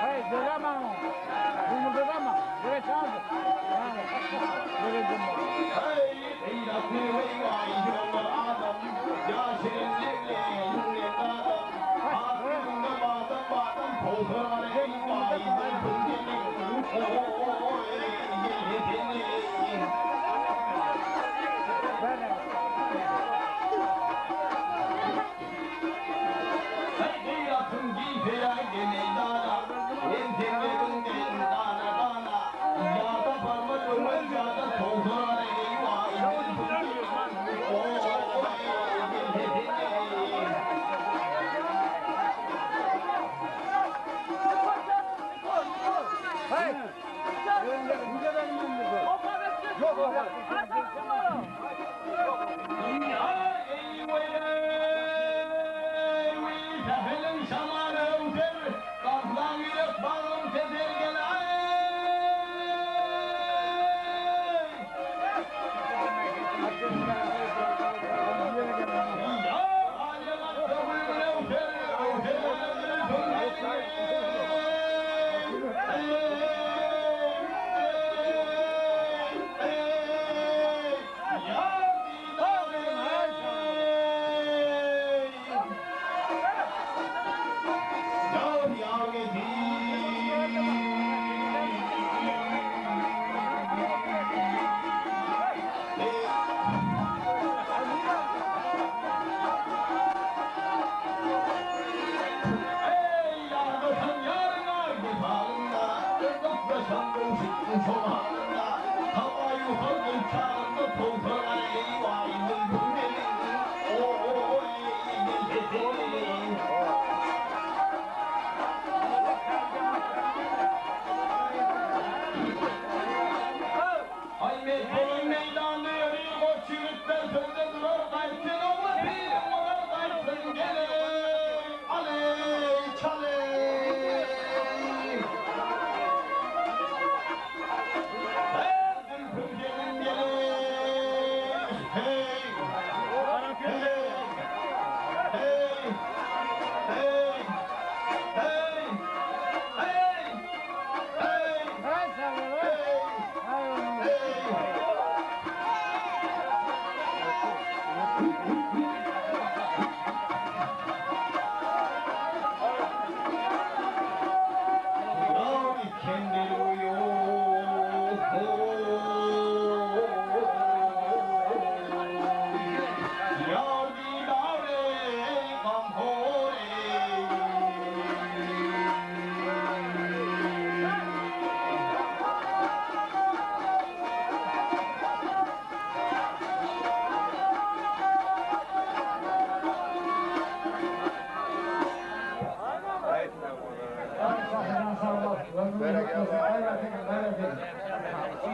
Hayır, dövemem onu. Bunu dövemem. Böyle çaldı. Böyle dövemem.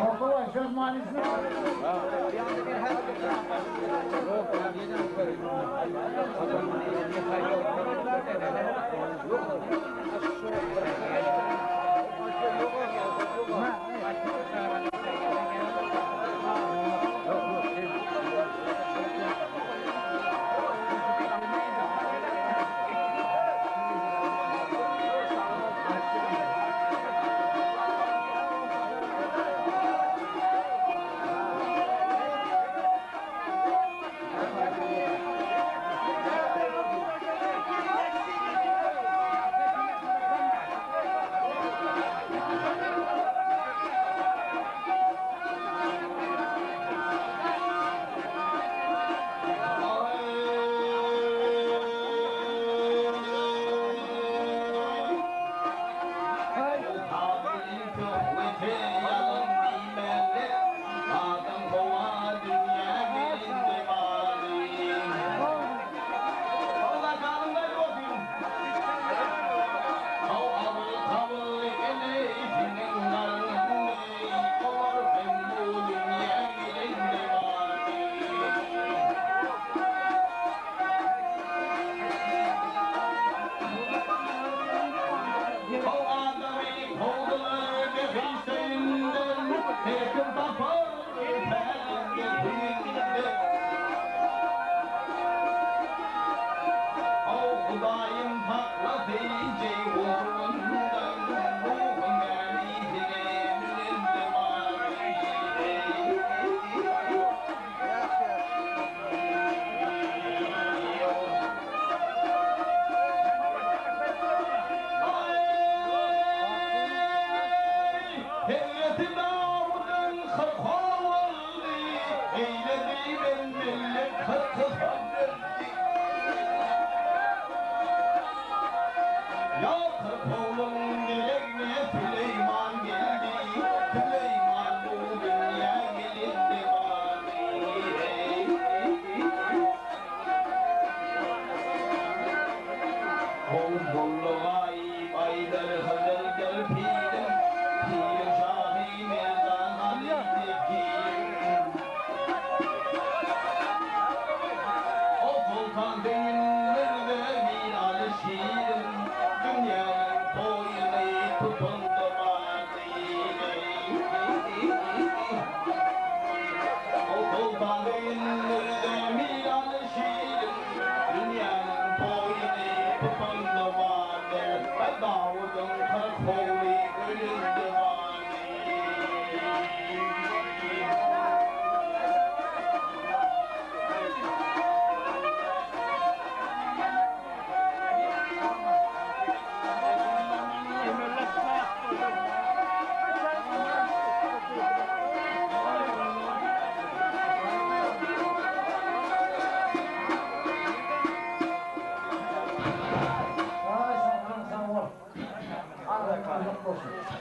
Ortalar söz manisini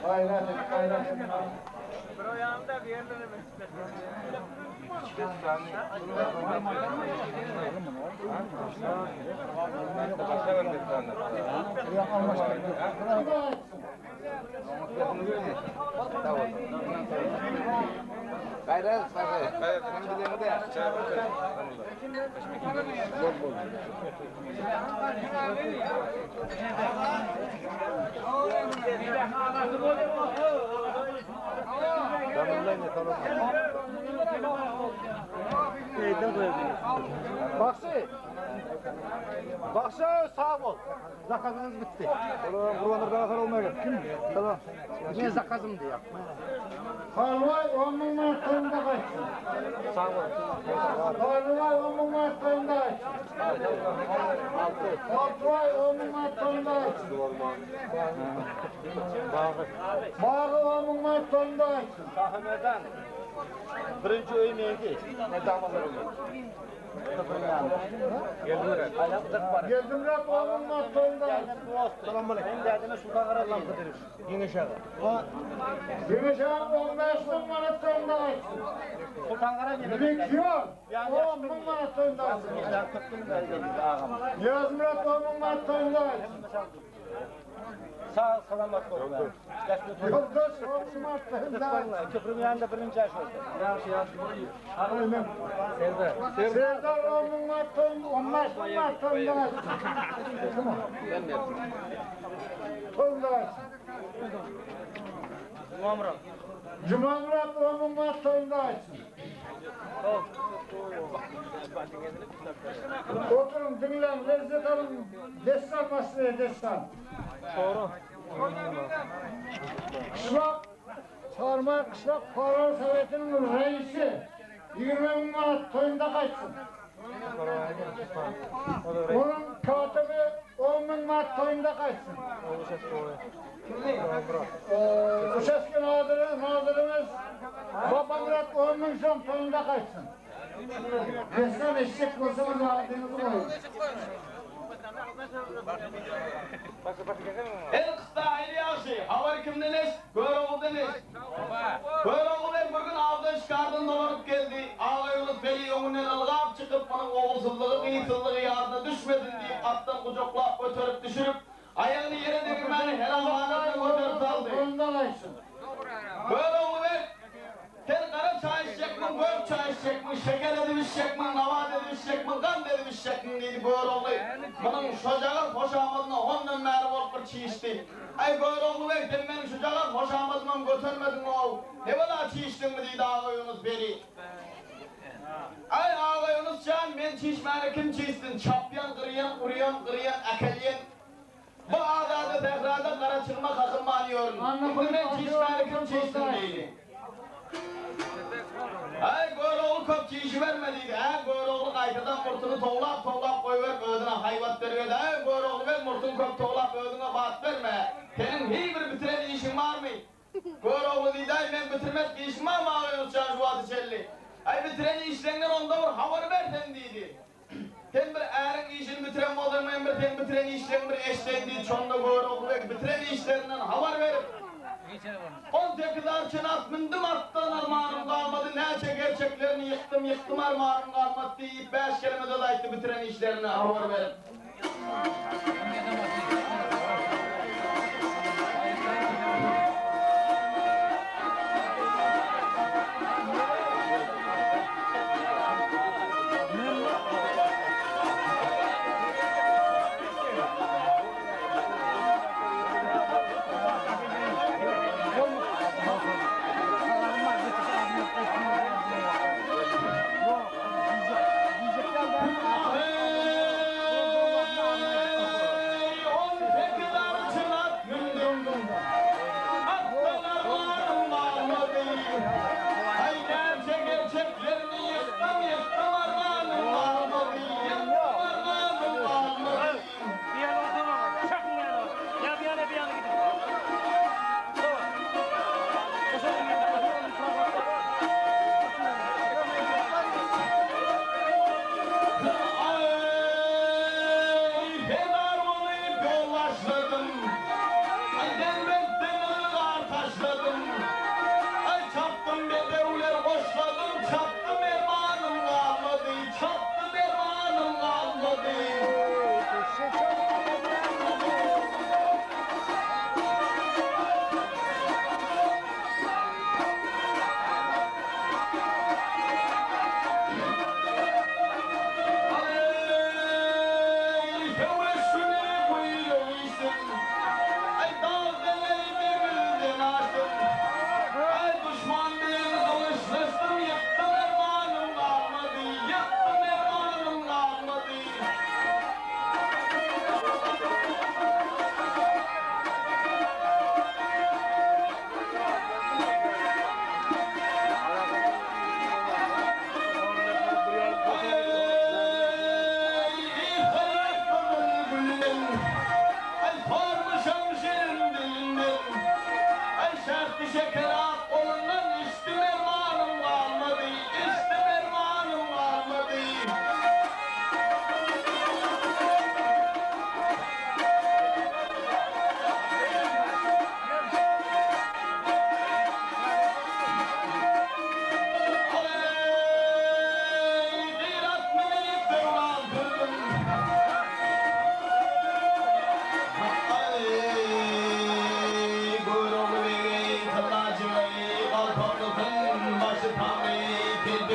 Gayret et, gayret et. Gayret sakın. Gayret. Sen bilen de. Çay bakın. Neyden koyabiliriz? Baksa sağ ol. Zakazınız bitti. Buralarda zakar olmuyor. Kim? Tamam. Niye zakazım diye. Halvay 10 Mart'ında kaçsın. Sağ ol. Halvay 10 Mart'ında kaçsın. Halvay 10 Mart'ında kaçsın. Bağı 10 Mart'ında kaçsın. Kahveden. Birinci öğün neydi? Ne damalar oluyor? Geldim rap 10 Mart'ında kaçsın. Selamünaleyküm. Derdine Sultan Karadan Kıdırır. Yine şağı. Güneş ağam 15 Mart'ında kaçsın. Sultan Karadan Demek yok. 10 Mart'ında kaçsın. Yaz Murat 10 Mart'ında kaçsın. Sağ selamet olsun. Yoldaş 10 Mart'ında kaçsın. Köprünün yanında birinci yaş oldu. Aynen. Serdar 10 Mart'ında 15 Mart'ında kaçsın. Ben mi yapayım? Onda kaçsın. Cuma Murat 10 Mart'ında kaçsın. Oturun dinlen, lezzet alın. Destan masaya destan. Doğru. Kışlak, Çarmıha Kışlak Koral Sovyeti'nin reisi 20 Mart toyunda kaçsın. Onun katibi 10 Mart toyunda kaçsın. Uşeski nazırımız Baba Murat 10 Son toyunda kaçsın. Destan eşek kılsımız aldığınızı koyun. El kısta İlyası, havar kimdiniz? Göroğlu'dunuz. Göroğlu ben bugün avda çıkardın dolanıp geldi. Ağayoluz beni önünden alıp çıkıp onun oğuzulluğu, kıyısıllığı yardına düşmedin diye attan kucaklap götürüp düşürüp ayağını yere devirmeni her amanatla götürüp saldı. Toyunda kaçsın. Göroğlu ben sen kara çay içecek mi, gök çay içecek mi, şeker edilmişecek mi, navat edilmişecek mi, kan edilmişecek mi dedi Göroğlu. Bunun çocuğa hoşamadığına ondan meri olup bir çiğ içti. Ay Göroğlu ben sen benim çocuğa hoşamadığıma götürmedin o. Ne kadar çiğ içtin mi dedi ağayınız beri. Ay ağayınız can ben çiğ içmeyene kim çiğ içtin? Çapyan, kırıyan, uruyan, akelyen. Bu ağada tekrarda kara çıkma kakılma anıyorum. Şimdi ben çiğ içmeyene kim çiğ içtin dedi. Ay Göroğlu köp çiğişi vermediydi. Ay Göroğlu kaytadan murtunu toğlap koyuver ödüne hayvat veriyordu. Ay Göroğlu ben murtun köp toğlap ödüne bat verme. Senin hiçbir bitiren işin var mı? Göroğlu dedi ay ben bitirmez ki işim var mı ağıyoruz çarşuvatı çelli. Ay bitiren işlerinden onda vur havanı versen dedi. Sen bir eğerin işini bitiren olurmayın bir sen bitiren işlerin bir eşleyin dedi. Çonda Göroğlu bitiren işlerinden havar verip 18 arçın at mindim attan armağanım kalmadı. Nece gerçeklerini yıktım armağanım kalmadı deyip 5 kelime dolayıttı bitiren işlerini havar verip.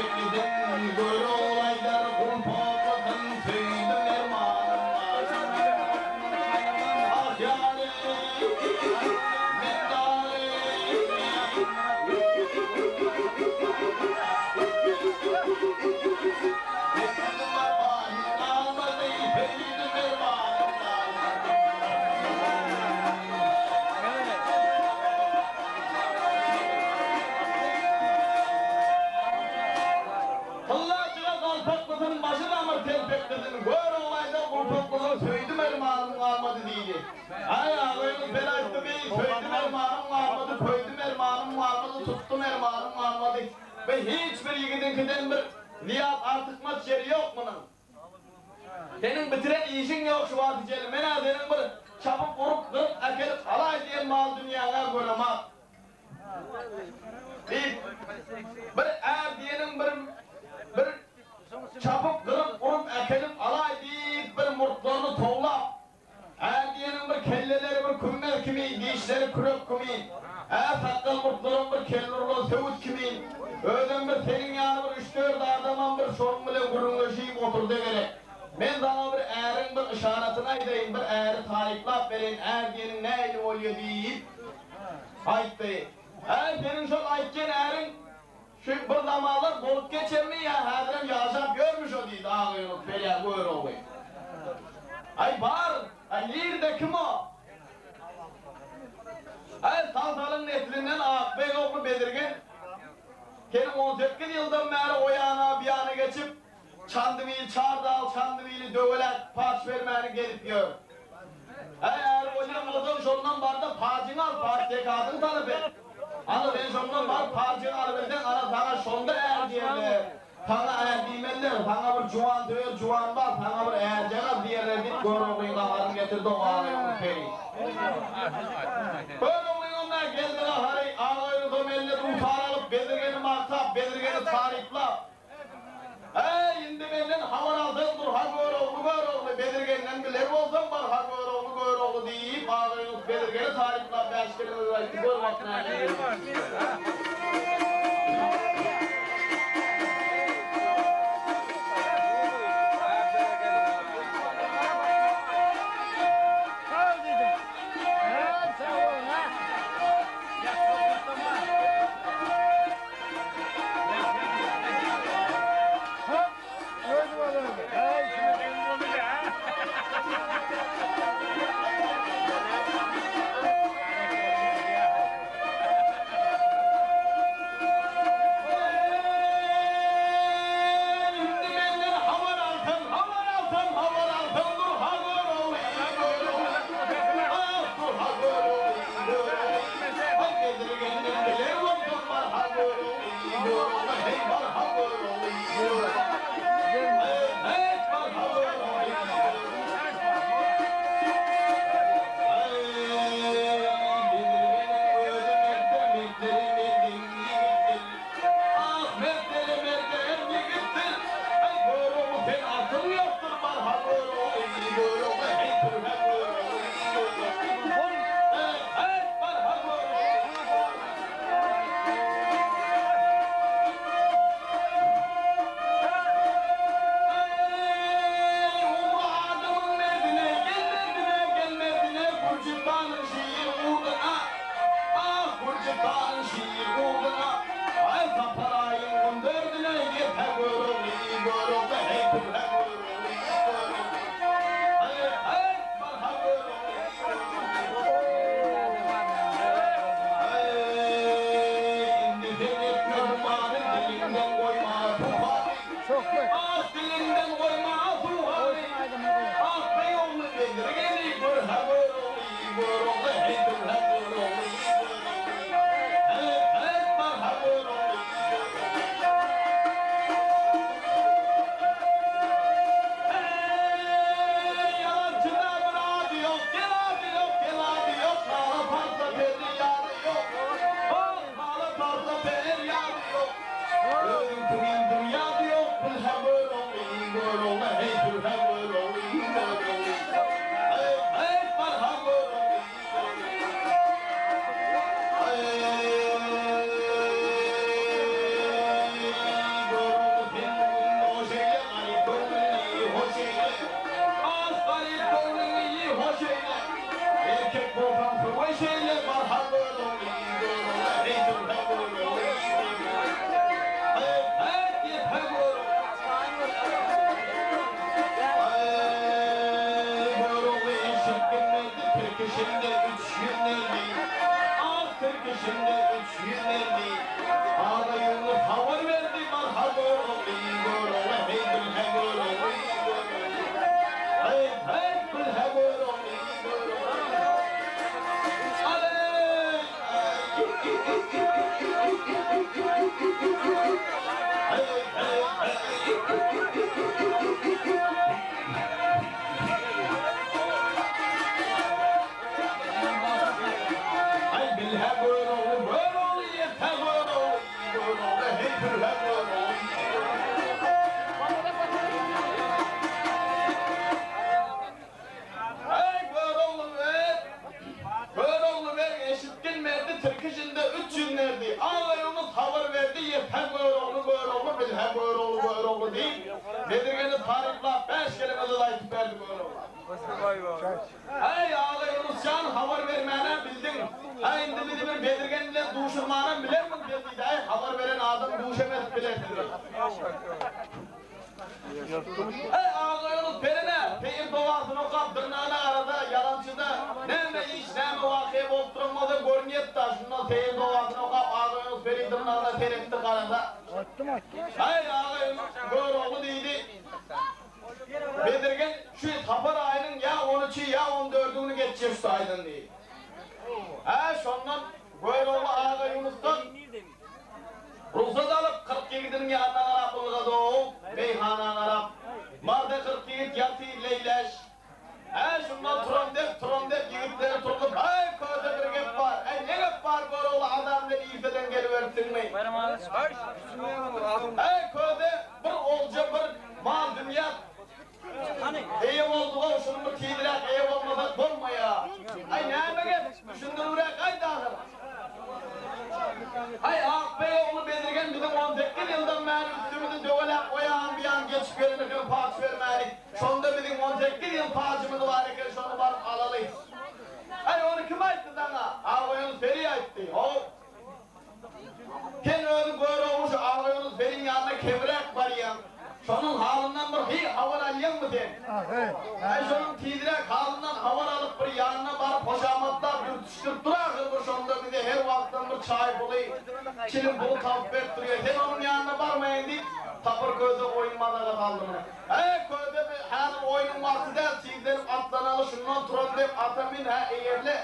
beklidin, böyle olaylar kulpakladın, söyledim ermanım. Ah yarim, meddarim. Bekledim ermanım, almadı, söyledim ermanım. Hıllacığa kalpaklısın, başına mı telpeklisin? Böyle olayda kulpaklısın, söyledim ermanım kalmadı diye. Ay ağlayın belaydı bey, söyledim ermanım kalmadı, koydum ermanım kalmadı, tuttum ermanım kalmadı. Ve hiçbir yiğidinkiden bir niyat artıkmaz yeri yok bunun. Senin bitiren işin yok şu vaticeli. Mena senin bir çapıp vurup kırıp ekelip alay diyen mal dünyaya koyamaz. Bir er diyenin bir çapıp kırıp vurup ekelip alay deyip bir murtlarını tovlap er diyenin bir kelleleri bir kümmer kimi, dişleri kürek kimi er sakkal murtların bir kellurlu sevut kimi öden bir senin yanı bir 3-4 adamın bir sorun bile kurunlaşayım oturdu gerek. Ben sana bir erin bir işaretine ayırayım, bir eri tariklap vereyim, er diyenin neyle oluyor deyip ayıttı. Senin şu ayıkken erin şu bir zamanlar bolup geçer mi ya? Hadirem yaşap görmüş o deydi ağlayın, feryat buyur olayım. Ay var, ay nerede kim o? Ay Salsal'ın neslinden Akbey oğlu Bedirgen. Benim 18 yıldan beri o yana bir yana geçip Çandımili Çardal, Çandımili Döveler, parç vermeni gelip gör. Eğer hocam olsan şundan var da parçını al, parç tekadını talep et. Ana ben şundan var, parçını al versen, ana sana şunda eğer diyerler. Sana eğer diymenler, sana bir cuvan diyor, cuvan var, sana bir eğer cenaz diyerler, bit görüntüyü kamarını getirdi o ağlayın peri. Böyle onlar geldiler, hani ağlayın domelleri utanılıp, Bedirgen'i maksap, Bedirgen'i tariflap. Şimdi benden havar aldın dur, ha gör oğlu, Bedirgen'den bilir olsam var, ha gör oğlu deyip ağlayın Bedirgen'i tariflap, beşkerini öğretti, gör vaktine. oldu değil. Bedirgen'i tarifla 5 kelime de ayıp verdi böyle olan. Hey ağa Yunuscan haber vermeyene bildin. Hey indi bir Bedirgen ile duşurmağına bilir mi bildiydi. Hey haber veren adam duşemez bilir. Hey ağa Yunus perine, peyin doğasını okap, dırnağına arada, yalancıda. Ne iş, ne vakıya bolup durmadı, görünüyor da. Şundan peyin doğasını okap, ağa Yunus perin dırnağına teretti karada. Hey ağa Yunus, gör oğlu değildi. Bedirgen şu tapar ayının ya 13'ü ya 14'ünü geçecek şu aydın değil. Şondan böyle oğlu ağa Yunus'tan ruhsat alıp 40 yiğidinin yanına arap oluğa doğup meyhana arap. Marda 40 yiğit yatı leyleş. Şundan turam dep yiğitleri tutup köyde bir gep var. Ne gep var böyle oğlu adamları ifeden geliversin mi? Köyde bir olca bir mal dünya. Eyv olduğu şunu bir tiydirek eyv olmadan bulma ya. Ne gep? Düşündürürek dağır. Ağabey oğlu Bedirgen bizim 18 yıldan beri üstümüzü dövelek koyan bir an geçip gelin paç vermedik. Şonda bizim 18 yıl paçımız var ki şunu varıp alalıyız. Onu kim ayıttı sana? Ağabeyimiz Feri ayıttı. Kendi öyle böyle olmuş ağabeyimiz Feri'nin yanına kevrek var ya. Şunun halından bir havar alyan mı den? Şunun tidirek halından havar alıp bir yanına varıp hoşamatlar dürtüştürüp durakır bu şunda bir de her vakitten bir çay bulayım. Kilim bulu tavuk ettiriyor. Sen onun yanına varmayın deyip tapır köyde oyunmalara kaldı mı? Köyde bir hanım oyunun vakti der sizlerim atlanalı şundan turan deyip atamin eğerli.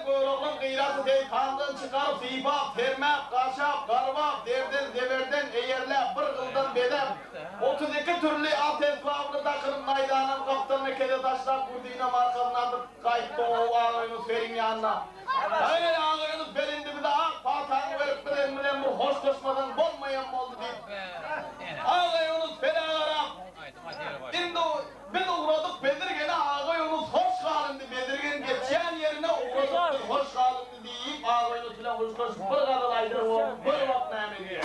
Böyle oğlum kıyrası değil, kandan çıkarıp sibap, termek, kaşap, garbap, devden, deverden, eğerler, bir kıldan bedel. 32 türlü at esbabını takırım naydanım, kaptanını kede taşlar, kurdine markanın atıp kayıttı o ağlayınız verin yanına. Ağlayınız verindi bir de patanı verip bilen bu hoş koşmadan bulmayan mı oldu deyip. Ağlayınız fena aram. Şimdi biz uğradık Bedirgen'e ağlayınız hoş kalındı. Bedirgen geçen yerine uğradık hoş kalındı deyip ağlayınız filan hoş koş. Bir kadar aydır o, bir vakit neyme diyor.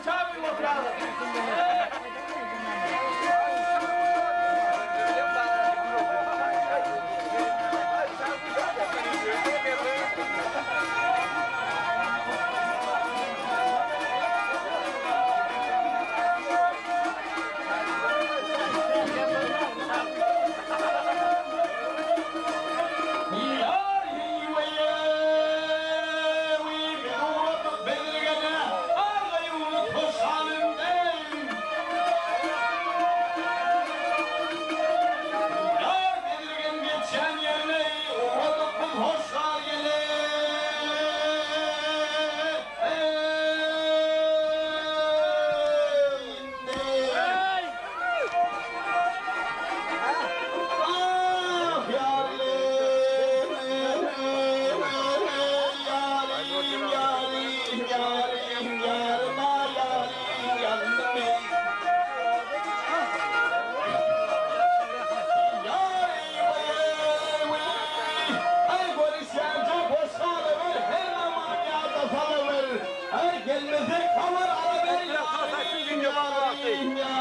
Çay bir oturalım.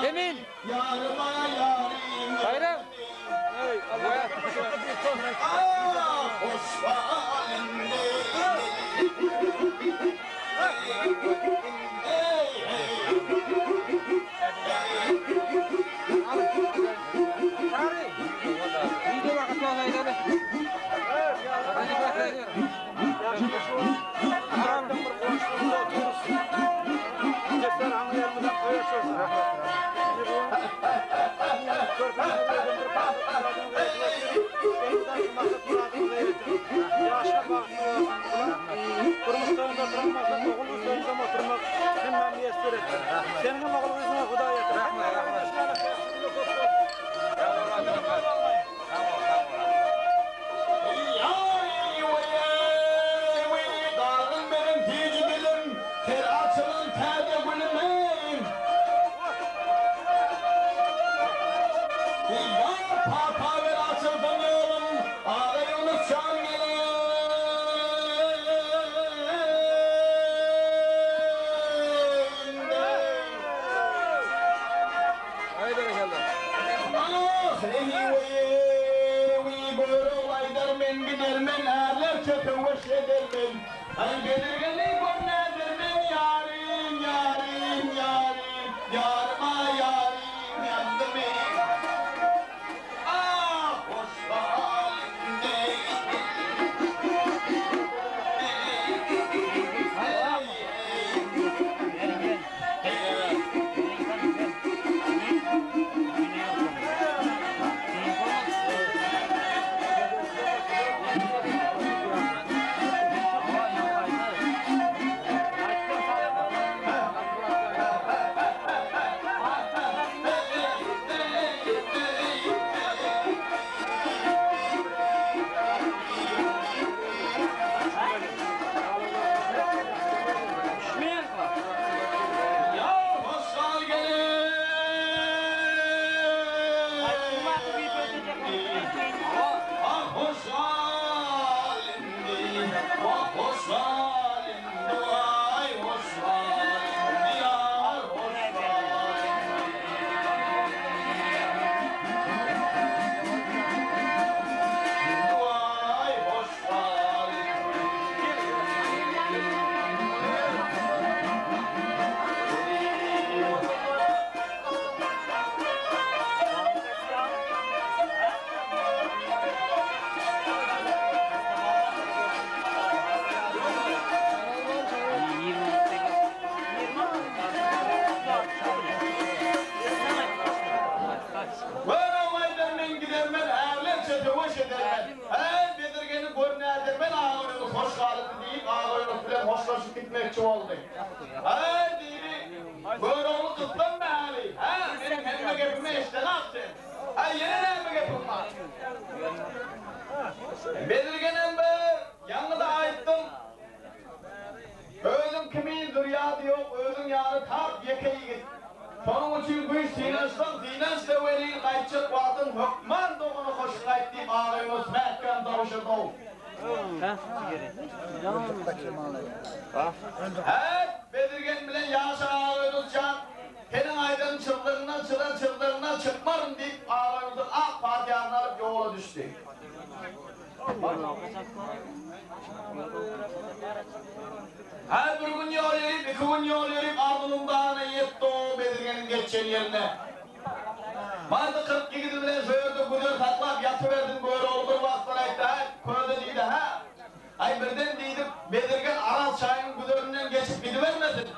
Emin. Bayram. Hoş Senin oğlun yüzüne Kudaya Papa ver açıldım oğlum, ağabey yarim. Ay belirgeni bu nedir ben yarim, yarim, yarim. Yarıma yarim yandı mı? Ah hoş halimde. Ya hoşlar gelin. Ah hoş halimdi, ah hoş halimdi, ay hoş halimdi, yar hoş halimdi, ay hoş Varamaydan ben gidermen, ağırlarca döveş edermen. Hey bedirgeni görne edermen, ağırını hoş halimdi deyip ağırını filan hoşlaşıp gitmekçi oldu. Hey deyri, böyle onu kızdan mı hali? Ha, benim kendime gepime işte ne yaptın? Ha, yine ne mi gepim var? Bedirgenem be, yanına da ayıttım. Özüm kimin dünyada yok, özüm yanı tap yekeyi git. Sonun için bu iş Sinan Seveli'nin kayıtçık vatın hükman doğunu hoş kayıt deyip ağrıyımız mehkem davuşu doğu. Hep Bedirgen bilen yaşa ağrıyımız can. Senin aydın çıldırından çıkmarım deyip ağrıyımızın ak fatihasını alıp yola düştü. Her bir gün yol yürüyüp, 2 gün yol yürüyüp ardının dağına yetti o Bedirgen'in geçeceği yerine. Vardı 42 bilen söğürdü, güdür taklap yatıverdim böyle olur vaktan aydı ha, köyde değildi ha. Ay birden değildim, Bedirgen Aral çayının güdüründen geçip gidivermesin.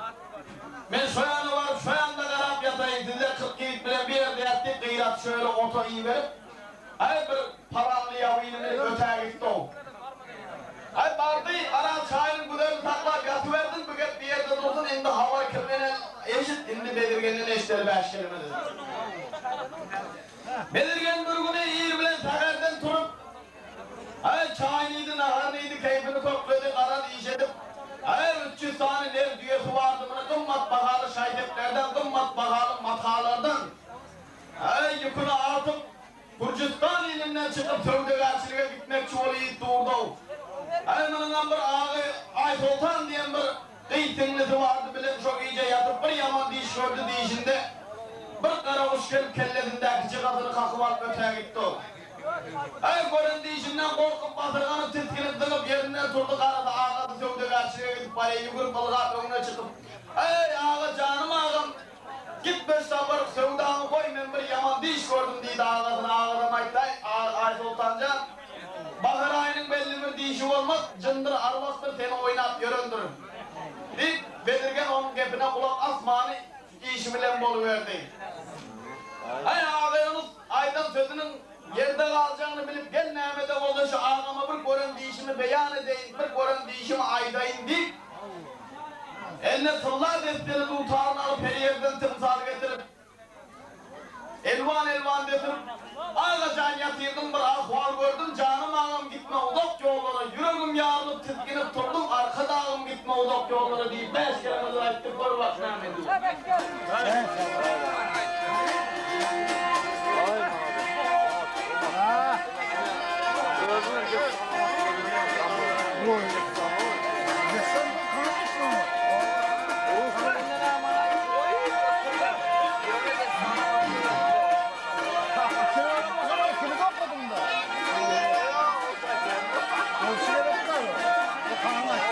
Ben şu yana varıp şu yanda karap yatayım, sizler 42 bilen bir yerde yattık, kıyrat şöyle oto iyi verip. Ay bir paranlı yavuyla öteye gitti o. Ay vardı, Aral çayının güdürünü taklap yatıverdim, bir yerde dursun, indi hava kirlenen eşit, indi Bedirgen'in eşleri 5 kelime dedi. Bedirgen bir günü iyi bilen takardan turup ay çayınıydı, naharnıydı, keyfini topladı, aran işedip ay 300 tane ner düğesi vardı buna kımmat bahalı şaydeplerden, kımmat bahalı matalardan ay yükünü atıp Gürcistan ilimden çıkıp Sövde karşılığa gitmek çoğulayıp durdu. Ay bunun bir ağı Ay Sultan diyen bir kıytinlisi vardı bilen çok iyice yatıp bir yaman diş gördü dişinde bir kara uç gelip kellesindeki çıkasını kalkıp alıp öteye gitti o. Ay gören dişinden korkup batırganıp titkinip dıkıp yerinden turdu karada ağası Sövde karşılığa gidip parayı yugurup balığa önüne çıkıp ay ağa canım ağam git beş sabır Sövda'nı koy ben bir yaman diş gördüm deydi ağasına ağadan aytay Ay Sultancan Bahar ayının belli bir dişi olmaz, cındır arvastır seni oynat yöründürüm. Deyip Bedirgen onun gepine kulak asmanı işi bilen boluverdi. Ay ağabeyimiz aydan sözünün yerde kalacağını bilip gel Mehmet'e oldu şu ağama bir gören dişimi beyan edeyim, bir gören dişimi aydayım deyip eline sıllar defteri tutarını alıp her yerden timsal getirip elvan elvan getirip ağacan yatırdım bir ahval gördüm canım ağam gitme uzak yollara yüreğim yarılıp titkinip durdum arka dağım gitme uzak yollara deyip 5 kere ayettik koru bak Komşular yok galiba. O kanal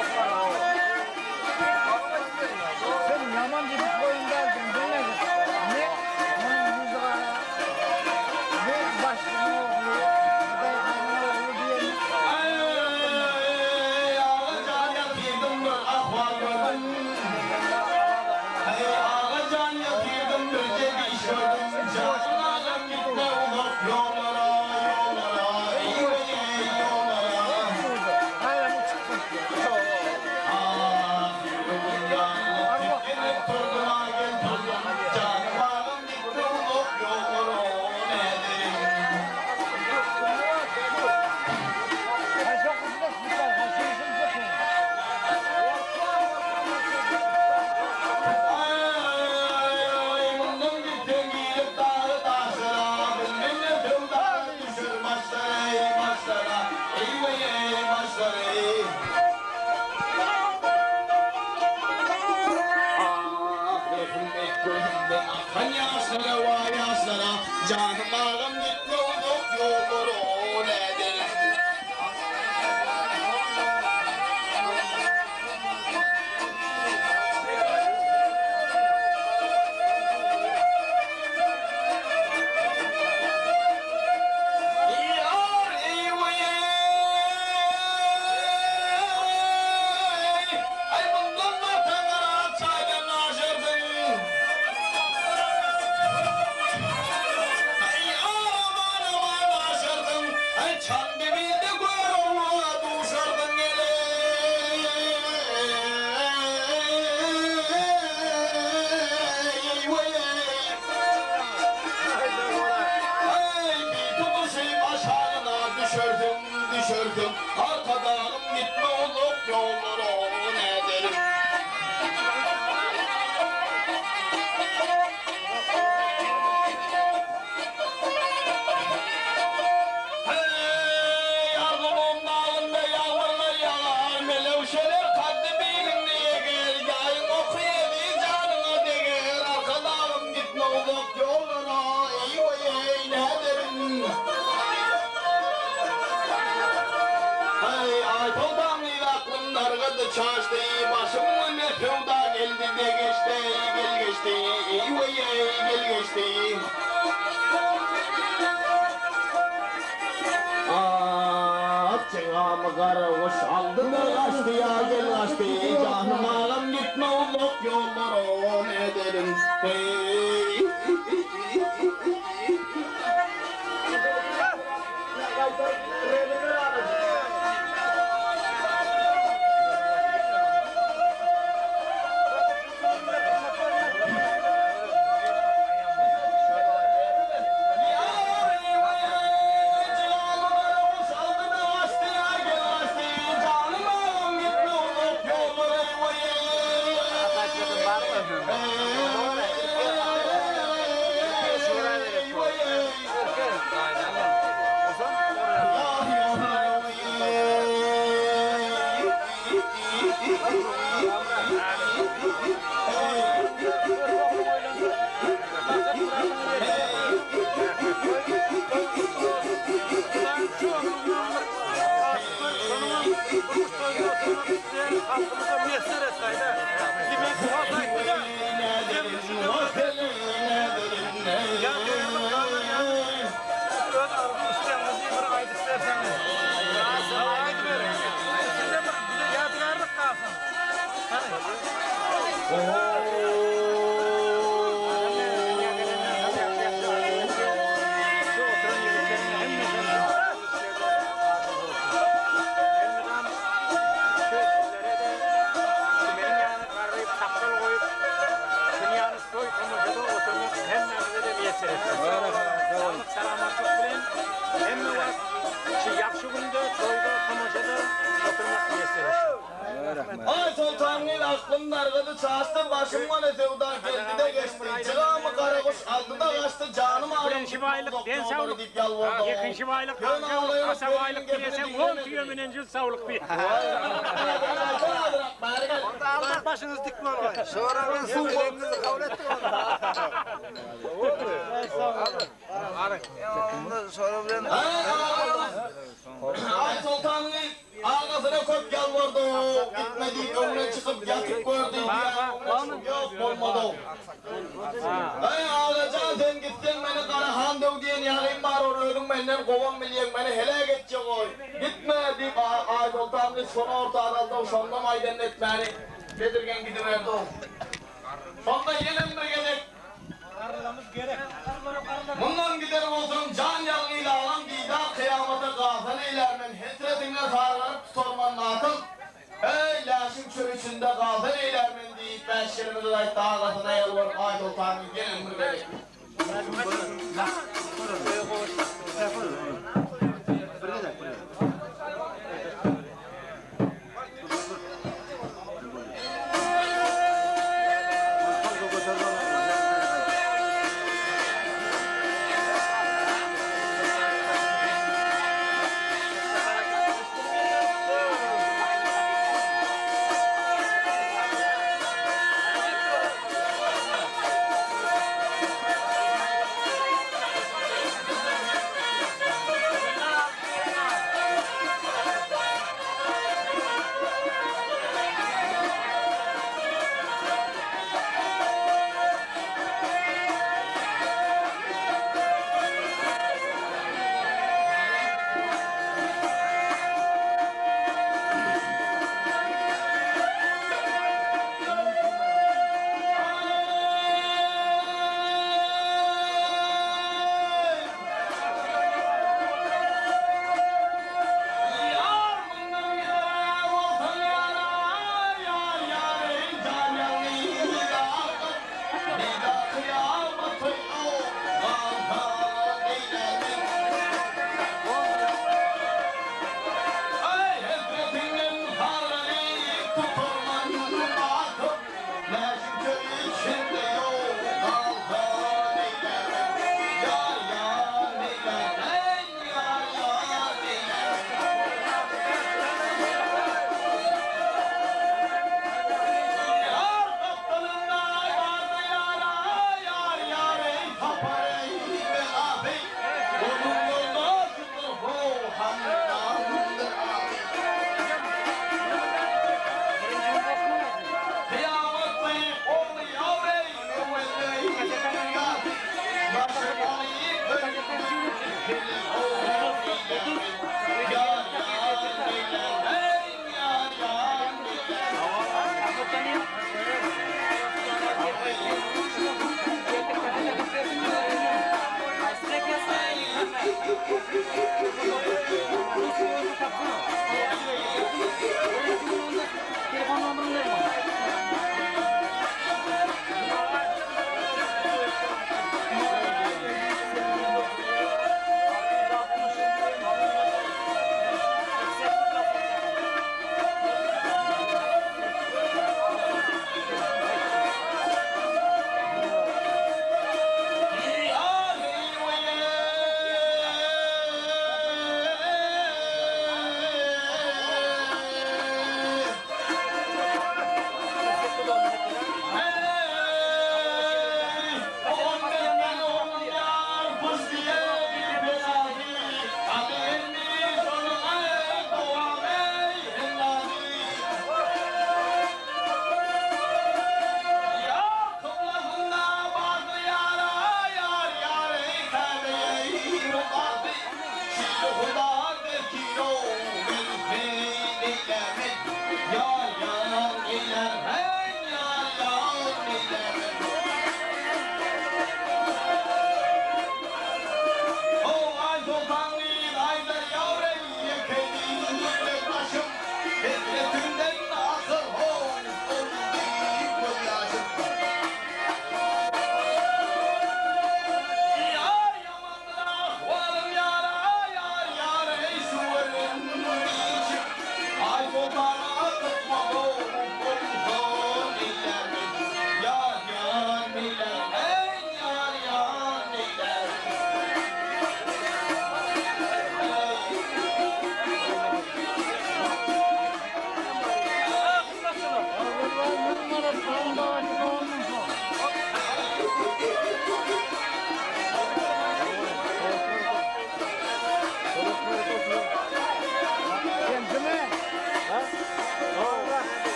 Canım ağam gitme uzak yollara nedir? Yar eyvay, ay bundan vatana çaydan aşırdın. Ay aman aman aşırdın, ay çan dibinde koyarına duşardın gele. Eyvay, ay bir tutuşayım aşağına düşürdüm. Arkadan gitme olup yollara ne derim? Hey, Yargılım dağında yağmurlar yağar, melevşeler kaddi bilin diye gel, yayın okuyedi canına değer, arkadan gitme olup yollara, eyvay ne derim? Hey, ay toldan il aklımlar gıdı çaştı, başımın mefevda geldi de geçti, gel geçti, eyvay gel geçti. Çığamı karımış aldı da kaçtı ya gel kaçtı. Canım ağam gitme uzak yollara ne derim? Hey. Halkımıza müyesser etseydi. Gibi kuhasaydı da. Ya duyurluk kaldı ya. Öz arzu istemizi bir aydı isterseniz. Ya aydı verin. Size bize yadigarlık kalsın. Şu oturan yürüyüşlerine hem mesela selamatlık bilen hemme var. Şu yakşı günde toyda tomacada oturmak niyesi. Ay sultanın aklımlar gıdı çağıstı başımdan etevdan geldi de geçti. Çığamı karakuş aldı da kaçtı canım ağrım. Birinci baylık den sağlık. İkinci baylık amcalık. Kasa baylık bilesem 10 tüyümün encil sağlık bir. Allah başınız dikme oraya. Sonra ben su elinizi kabul ettim onu. Sonra ben... Ay sultanın ağzına kop yalvardı. Gitmedi önüne çıkıp yatıp gördü. Yok olmadı. Ay ağlacan sen gitsen beni Karahan dövdiğin yarayım var oraya benden kovan milyen beni helak edecek oy. Gitme deyip ay sultanın sonu orta aralda sonunda maydan etmeni. Getirgen gidiverdi o. Sonunda yelim bir gerek. Bundan giderim olsun can yalgıyla alan didar kıyamata gafel eylermen hesretinle sarılarıp tutorman natıl. Ey laşın çürüsünde gafel eylermen deyip ben şirimizi dayıp dağlatına yalvar ay sultanın gelin bir gerek.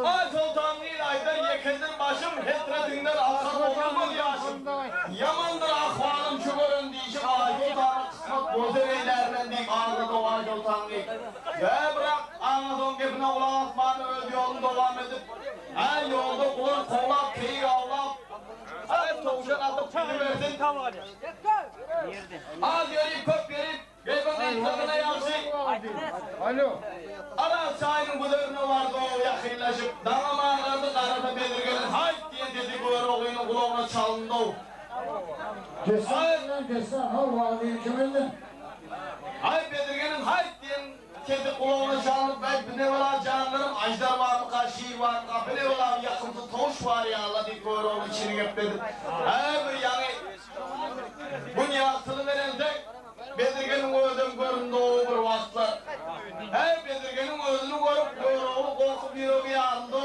Ay sultan değil aydan yekedir başım hetredinler alkan olur mu yaşım. Yamandır ahvalım şu görün diyişim ay sultanı kısmet bozer eylerden deyip ağzı doğay sultan değil. Ve bırak anadon gebine ulan atmanı öz yolunu devam edip ay yolda kulun kolap keyik avlap ay tavşan atıp kimi versin. Az göreyim kök göreyim Beyefendi insanına yansın. Alo. Ara sahinin güdürünü vardı o yakınlaşıp dağlamağlarda karada belirgenin hayt diye dedi bu oğlunun kulağına çalındı o. Kesin hava alayım kiminle? Hayt belirgenin hayt diyen kedi kulağına çalınıp ben ne var canlarım ajdar var mı kaşiği var mı kapı ne var yakıntı toş var ya Allah deyip bu oğlunun içini gepledim. Bir yani bu niyatını verendek Bedirgenin özüm göründü o bir vaxtlar. Hey Bedirgenin özünü görüp oğlu korkup yürü yandı.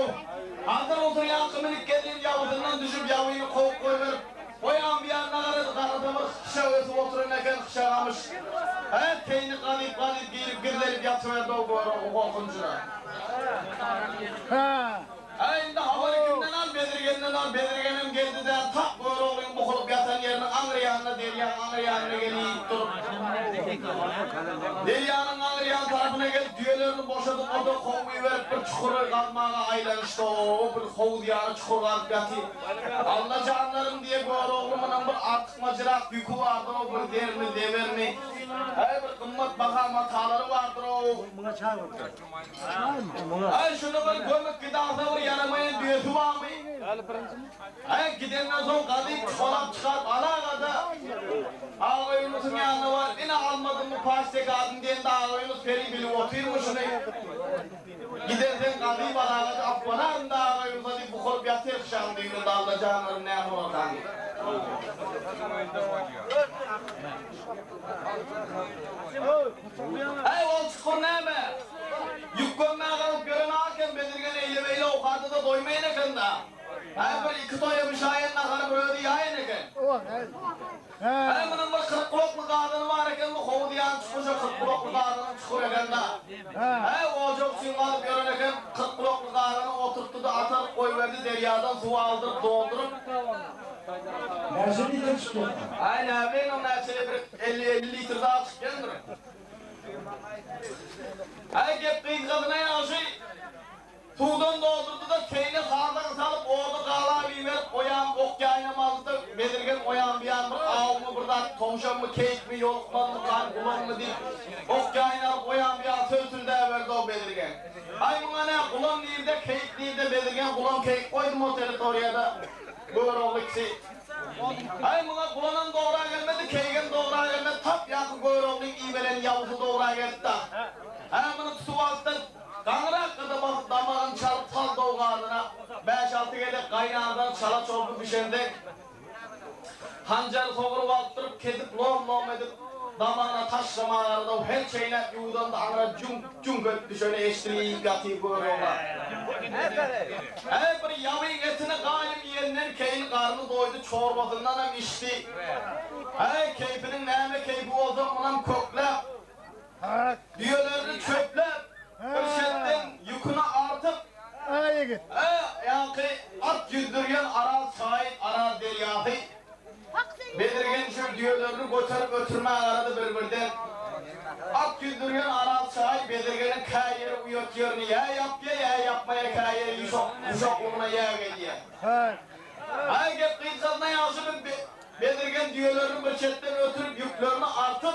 Hazır oturuyan kımılık geldiğim yavuzundan düşüp yavuyunu kovup koyuverip koyan bir yanına karadımı kışa özü otururken kışalamış. Hey teyni kanıp giyip girdelip yatıverdi o korkuncuna. Ayında havarikimden al Bedirgeninden al Bedirgenim geldi de tak böyle olayım bukulup yatan yerine Angrıyan'la Deryan Angrıyan'la gelip durup Deryan'ın Angrıyan tarafına gelip düğelerini boşadıp orada kovuyu verip bir çukura kalmaya aylanıştı o bir kovu diyarı çukur kalıp yatıyor. Allah canlarım diye böyle oğlumun bir artık macırak yükü vardır o bir der mi dever mi? Hey bir kımmet bakan hataları vardır o. Buna çay var. Ay şunu bir gömük gıdağda bir yanamaya düğütü var mı? Ay gidenden son kadıyı çikolap çıkart alakada. Ağa Yunus'un yanına var. Yine almadın mı paşte kadın diyen de Ağa Yunus peri bilip oturmuş şunu. Gidersen kadıyı var alakada appanan da Ağa Yunus'a deyip bu kolup yatır kışan düğünü dağılacağınların ne yapın ortam. Ay o çukur ne mi? Yük gömmeye kalıp gören ağırken Bedirgen eylemeyle o karda da doymayın eken da. Ay böyle iki doyamış ayen nakarı böyle yayen eken. Ay bunun bir 40 kulaklı kadını var eken bu kovu diyen çıkmışa 40 kulaklı kadını çıkır eken da. Ay o çok sin kalıp gören eken 40 kulaklı kadını oturttu da atar koyverdi deryadan su aldırıp doldurup. Nerede çıkıyor? Aynen ben onun hepsine bir 50 litre daha çıkıyordur. Ay gep kıyız kadına yaşı. Tuğdan doldurdu da keyni sağdan salıp oğlu kağla verip oyan okyayna mazdı. Bedirgen oyan bir yan ağ mı burada tomşan mı keyik mi yolukman mı kan kulon mu deyip okyayna alıp oyan bir yan sözünde verdi o Bedirgen. Ay buna ne kulon değil de keyik değil de Bedirgen kulon keyik koydum o teritoriyada. Buyur oğlu ikisi. Ay buna kulağının doğruğa gelmedi, keygen doğruğa gelmedi, tap yakı koyur oğlunun iyibelen yavuzu doğruğa geldi da. Ay bunu tutup aldı, kanırak kadar bakıp damağını çalıp saldı o kadına. 5-6 gele kaynağından çala çorbu pişendek. Hancar soğurup aldırıp kedip lom edip damağına taşlamalarda o her şeyine yuğdan da anıra cunk öttü şöyle eşliği yatıyı koyur oğlan. Hey bir yavın etine kalim yiyenler keyin karnı doydu çorbasından hem içti. Hey keyfinin neyme keyfi oldu ulan kokla. Düğelerini çöple. Irşetten yükünü artıp. Ay git. Yankı at yüzdürgen aral sahip aral deryatı. Bedirgen şu düğelerini götürüp ötürme aradı birbirden. At yüzdürgen aral sahip Bedirgen'in kayeri uyut yerini ya yapmaya kayeri uşakluğuna ya geliyor. Ay gep kıyısalına yansıdım Bedirgen düğelerini bırçetten ötürüp yüklerini artıp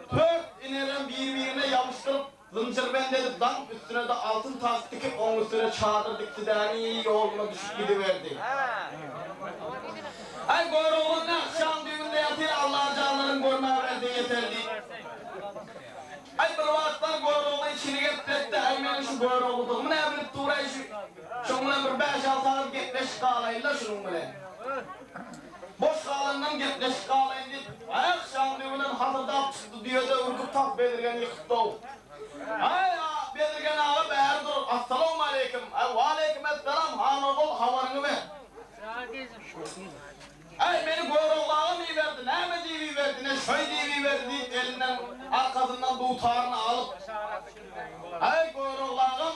tört inerin birbirine yapıştırıp zıncır ben dedim dan üstüne de altın tas dikip onun üstüne çadır dikti de hani yoluna düşüp gidiverdi. Ay gör oğlum ne akşam düğünde yatıyor Allah'ın canlarını görmeye verdi yeterli. Ay bir vaatlar gör oğlu içini getiretti ay benim şu gör oğluduğumu ne bilip durayı şununla bir 5-6 ağır getleşik ağlayla şunun bile. Boş kalanından getleşik ağlayın deyip ay akşam düğünden hatırda çıktı diyor da ürküp tak Bedirgen yıkıttı o. Ay Bedirgen ağa beğer dur. Assalamu aleyküm. Ve aleyküm esselam. Hanogul havarını ver. Ay beni goyroğlağım iyi verdi. Ne mi divi verdi ne şöy divi verdi deyip elinden arkasından buğtarını alıp. Ay goyroğlağım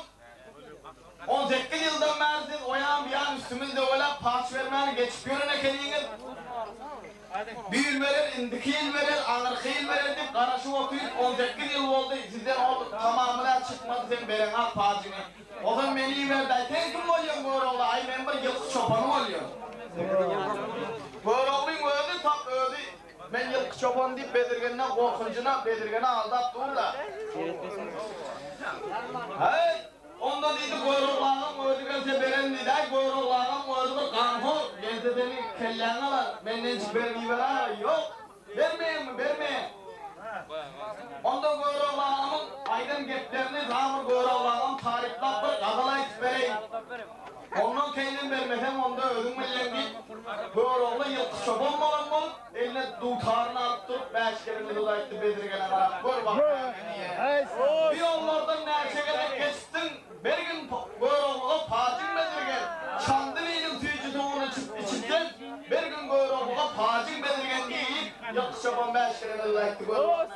18 yıl Nefsimiz de öyle paç vermeni geçip görün ekeniğiniz. Bir verir, indiki yıl verir, anırkı yıl verir deyip karşı okuyup 18 yıl oldu. Sizden o tamamıyla çıkmadı sen beren al paçını. O zaman beni iyi verdi. Sen kim oluyorsun böyle oğlu? Ay ben bir yılkı çobanım oluyorum. Böyle olayım öldü, tap öldü. Ben yılkı çoban deyip bedirgeninden korkuncuna, bedirgeni aldap dur da. Hey! Onda dedi kuyruğlarım öldü gelse beren dedi. Ay kuyruğlarım öldü bir kanhol. Gelse seni kelleni alır. Benden çık vermeyi ver ha. Yok. Vermeyin mi? Vermeyin. Onda kuyruğlarımın aydın geplerini zamır kuyruğlarım tariflap bir kadalayıp vereyim. Ondan kendin vermesem onda ödüm millengi. Kuyruğlu yılkı çoban olan bol. Eline dutarını alıp durup beş kere dudayıktı bedirgene var. Gör bak. Bir yollardan nerçekene geçtin. Bir gün kuyruğluğa pacın bedirgen. Çandırı'nın tüyücü doğunu içinden. Bir gün kuyruğluğa pacın bedirgen deyip yılkı çoban beş kere dudayıktı. Gör bak.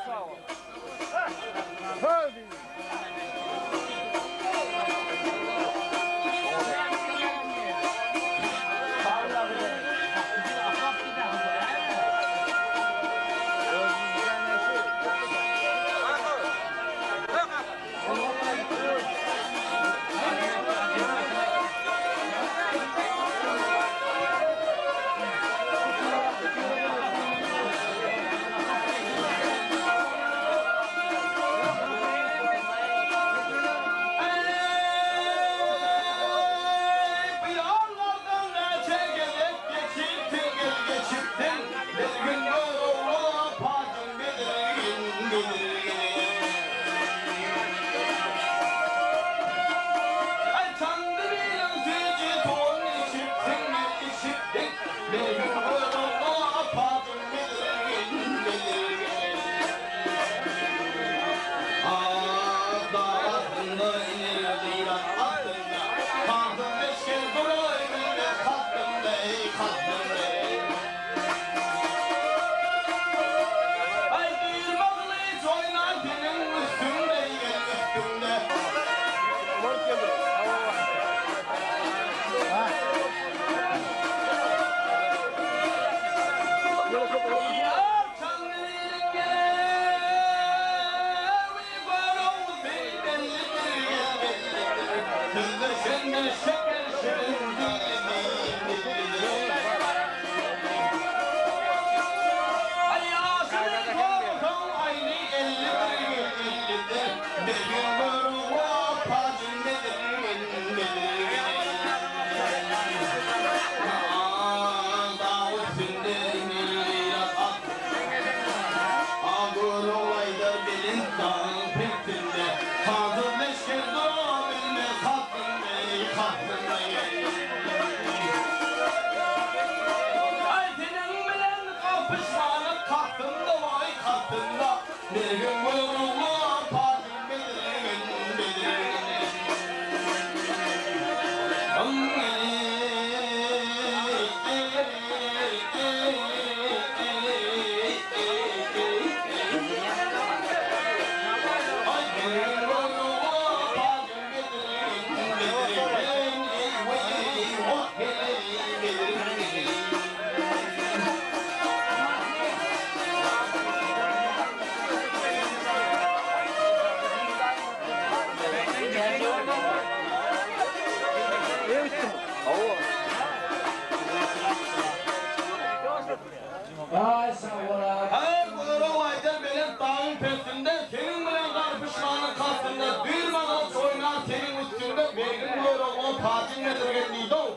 Hey kuyruğu aydan benim dağın pesinde, senin bilen karpışmanın kastında, bir madal soynar senin üstünde, benim kuyruğu patin nedirgen deydi o.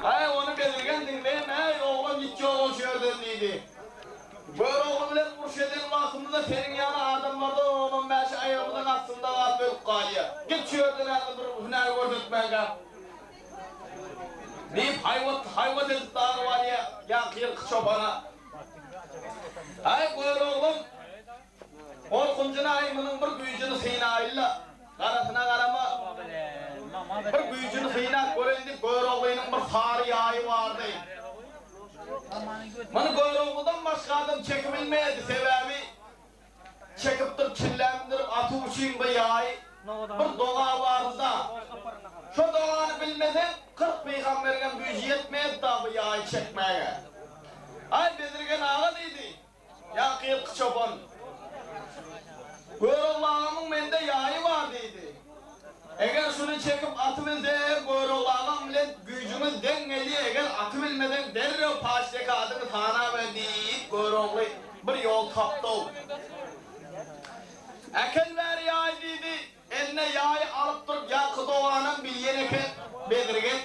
Hey onu belirgen dinleyin, hey oğlum git yol şöyle deydi. Kuyruğu bile Murşed'in vakfında da senin yana adamlarda 10-15 ayağımızın aslında var bölük kalıyor. Git şöyle nerede durup hüner gördürtmeye. deyip hayvat edip dağı var ya kıyırkı çobana. Ay buyur oğlum. Orkuncuna aymının bir büyücünü sıyına illa. Karasına karama. Bir büyücünü sıyına göründük buyur oğlunun bir sarı yağı vardı. Bana buyur oğludan başka adam çekebilmeydi sebebi. Çekiptir, kirlendir, atı uçayım bir yağı. Bir doğa vardı da. Şu doğanı bilmez desem 40 peygamberden gücü yetmeyip da bu yağı çekmeye. Ay Bedirgen ağa dedi. Ya kıyık çoban. Gör Allah'ımın mende yağı var dedi. Eğer şunu çekip atıverse gör Allah'ım millet gücümüz dengeli. Eğer atıvermeden derre paştaki adını tana verdi. Gör oğlu bir yol taptı. Ekel ver yağı dedi. Eline yağı alıp durup yankı doğanın bir yeneke Bedirgen.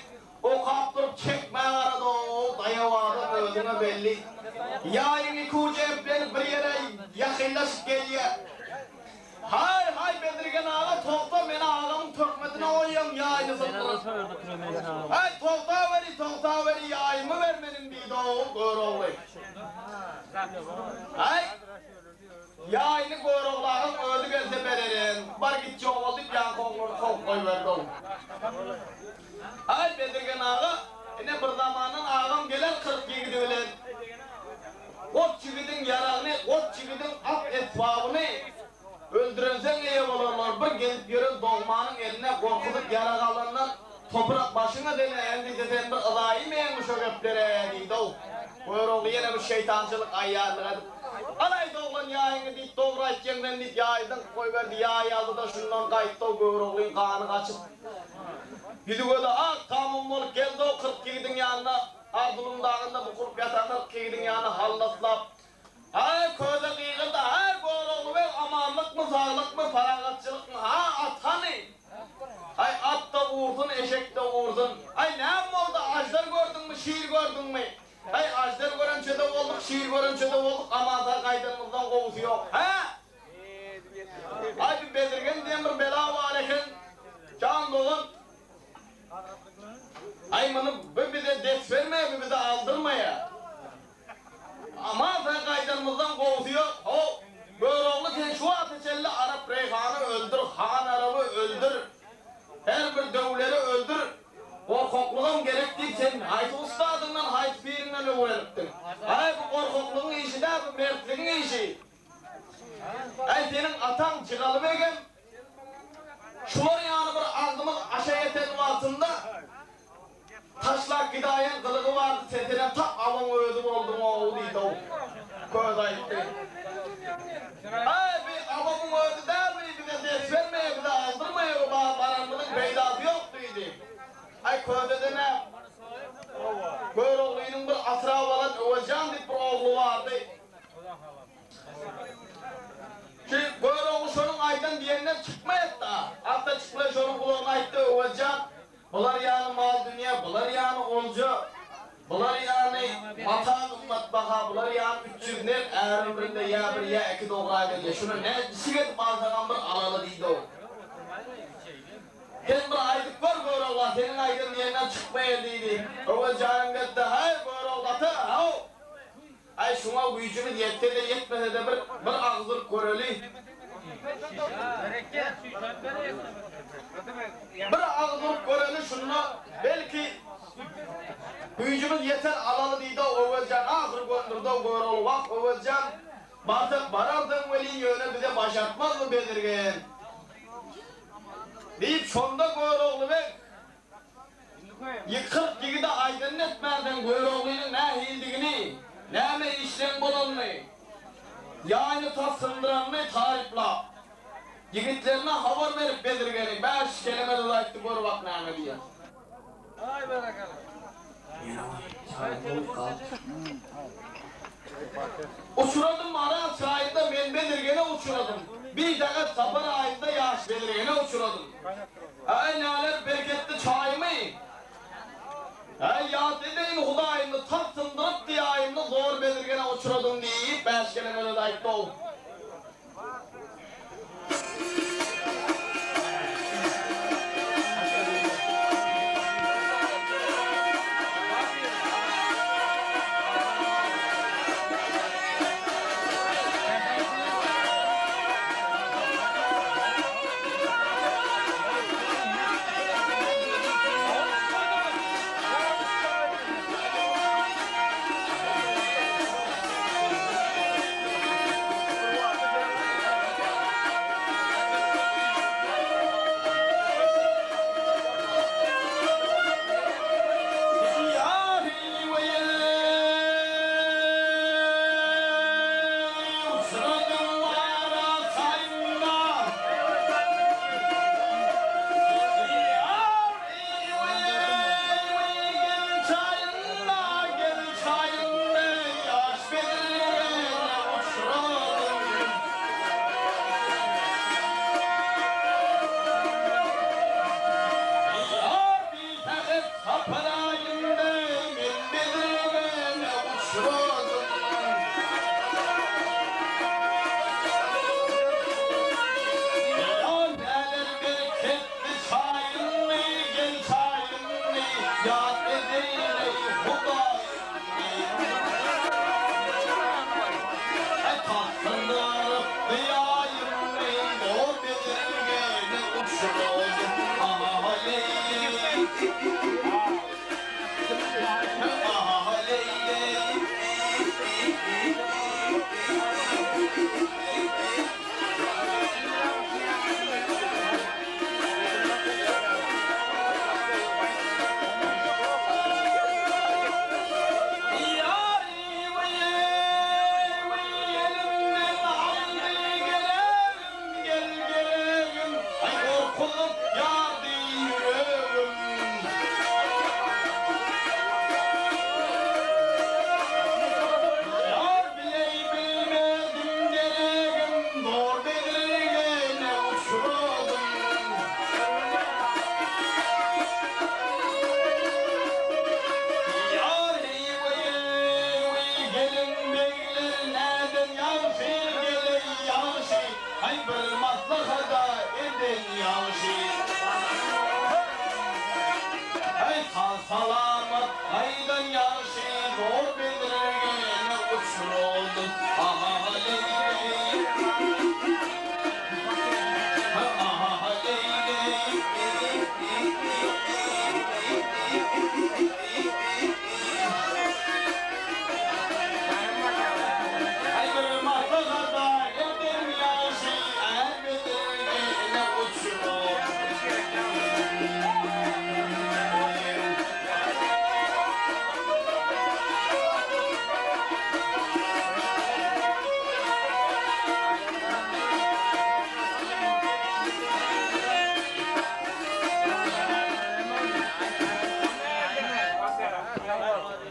O kaptırıp çekme arada o dayavadım öldüğüne belli. Yağın iki ucu eplenip bir yere yakınlaşıp geliyor. Hay hay Bedirgen ağa topla beni ağamın tökmetine oyuyorum yağını zıttırıp. Hay topla veri yağımı vermenin bir de o gör oğlu. Hay yağını gör oğlağım öldü gelse veririm. Bar git çoğul deyip yan koy verdi oğlum. Hay Bedirgen ağa yine bir zamanın ağam gelir 47 bilen. Ot çigidin yarağını, ot çigidin ak etfabını öldürürsen iyi olurlar. Bir gelip görür doğmanın eline korkulup yarağalarından toprak başına dene endi deden bir ıdayı mı yenmiş o göplere deydi o. Buyur oğlu yine bir şeytancılık ayarlık edip. Anaydı oğlan yağını deyip doğru etkenlen deyip yağıdan koyverdi yağı aldı da şundan kayıttı o buyur oğlun kanı kaçıp. Gidiyor da tamam olup geldi o 47'din yanına. Ardılın dağında bu kurup yatan 47'din yanına hallaslap. Hay köyde kıyıkında hay boğrulu ver amanlık mı sağlık mı paragatçılık mı ha at hani. Hay at da vurdun eşek de vurdun. Hay ne oldu ajdar gördün mü şiir gördün mü? Hay ajdar görünce de olduk şiir görünce de olduk ama da kaydımızdan kovusu yok. Ha? Hay bir Bedirgen diyen bir bela var eken. Can dolun. Ay bunu bize ders vermeye bize aldırmaya. Ama sen kaydımızdan kovusuyor. O Böroğlu sen şu ateşelli Arap reyhanı öldür, Han Arap'ı öldür. Her bir dövleri öldür. O korkluğum gerektiği sen hayt ustadından, hayt pirinden öğrenittin. Ay bu korkukluğun işi de bu mertliğin işi. Ay senin atan çıkalı begem. Şular yanı bir ağzımız aşağı yetenin altında. Taşlar gidayen kılığı vardı setine tak avam öldüm oldum oğlu deydi o. Köz ayıttı. Ay bir avamın öldü der mi? Bize ders vermeye, bize aldırmaya o baranlığın beydatı yok deydi. Ay köyde de ne? Köy oğlunun bir atrav olan Övecan deyip bir oğlu vardı. Ki köy oğlu şunun aydan diyenden çıkmayıp da. Hatta çıkmaya şunun kulağına ayıttı Övecan. Bunlar yani mal dünya, bunlar yani olcu, bunlar yani matan matbaha, bunlar yani 300 ner, eğer ömründe ya bir ya iki doğraya geliyor. Şunu ne siget bazıdan bir alalı deydi o. Senin bir aydık var böyle Allah, senin aydın yerinden çıkmaya deydi. O canım gitti, hay böyle Allah'ta, hav. Ay şuna gücümüz yetse de yetmese de bir ağzır köreli. Bir ağzır köreli şununla belki gücümüz yeter alalı deydi o Övecan ağzır gönderdi o köreli bak Övecan. Batık barardın veli yöne bize başartmaz mı Bedirgen? Deyip şonda köreli be. Yıkıp gide aydın etmerdin körelinin ne hildiğini, ne mi işlem bulanını, yayını tasındıranını tarifla. Yigitlerine haber verip Bedirgen'i 5 kelime de ayıttı gör bak ne diye. Ay bakalım. Uçuradım Aras ayında ben Bedirgen'e uçuradım. Bir tane Sapan ayında Yaş Bedirgen'e uçuradım. Ay neler bereketli çay mı? Ay ya dedeyin hudayını tasındırıp diye ayında zor Bedirgen'e uçuradım deyip 5 kelime de ayıttı ol. salamat aydan yaşı zor bedirgene uçuroldum. Aha leyli, aha leyli. Ay bir mahtada yedim yaşı er bedirgene uçuroldum.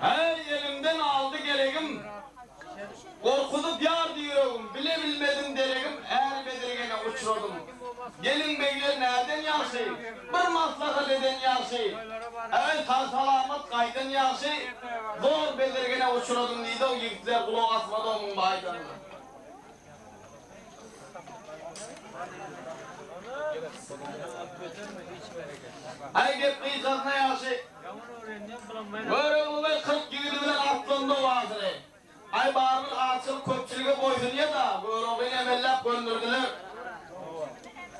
Her yerimden aldı gereğim. Korkudu diyar diyorum. Bile bilmedim deregim. Eğer bedirgene uçurdum. Gelin beyler nereden yaşı? Bir maslahat eden yaşı. Evet sağ salamet kaydın yaşı. Zor bedirgene uçurdum deydi o yiğitler kulak asmadı onun baydanına. Ay gep kıyıkasına yaşı. Böyle olay 40 yılı bilen aklında vardır. Ay bağırın açılıp köpçülüğe boysunuyor da böyle olayı emellap gönderdiler.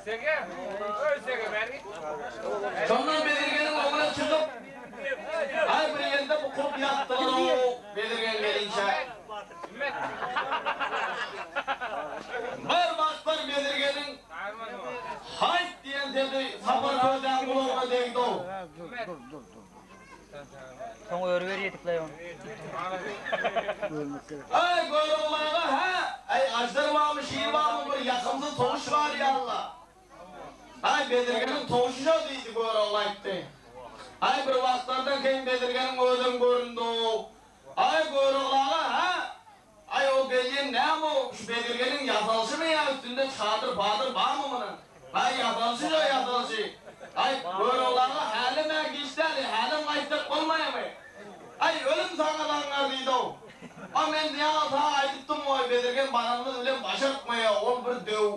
Sege, öyle sege beni. Sondan Bedirgen'in omuna çıkıp ay bir yerinde bu kurt yattılar o Bedirgen gelince. Bir baklar Bedirgen'in hayt diyen dedi sapır köyden kulağına değdi o. Sonra örver yedik lan onu. Ay böyle olayla ha ay ajdar var mı şiir var mı bir yakımsız toğuş var ya Allah. Ay Bedirgen'in toğuşu değildi böyle olaydı. Ay bir vaxtlardan keyin Bedirgen'in ödün göründü. Ay böyle olayla ha ay o gelin ne o şu Bedirgen'in yazılışı mı ya üstünde çadır badır var mı bunun? Ay yazılışı da yazılışı. Ay böyle olayla halim ergiçler halim kayıtlık olmaya mı? Ay ölüm sağalanlar deydi o. Ama ben diye hata aydıktım o Bedirgen banamını öyle başartmaya ol bir döv.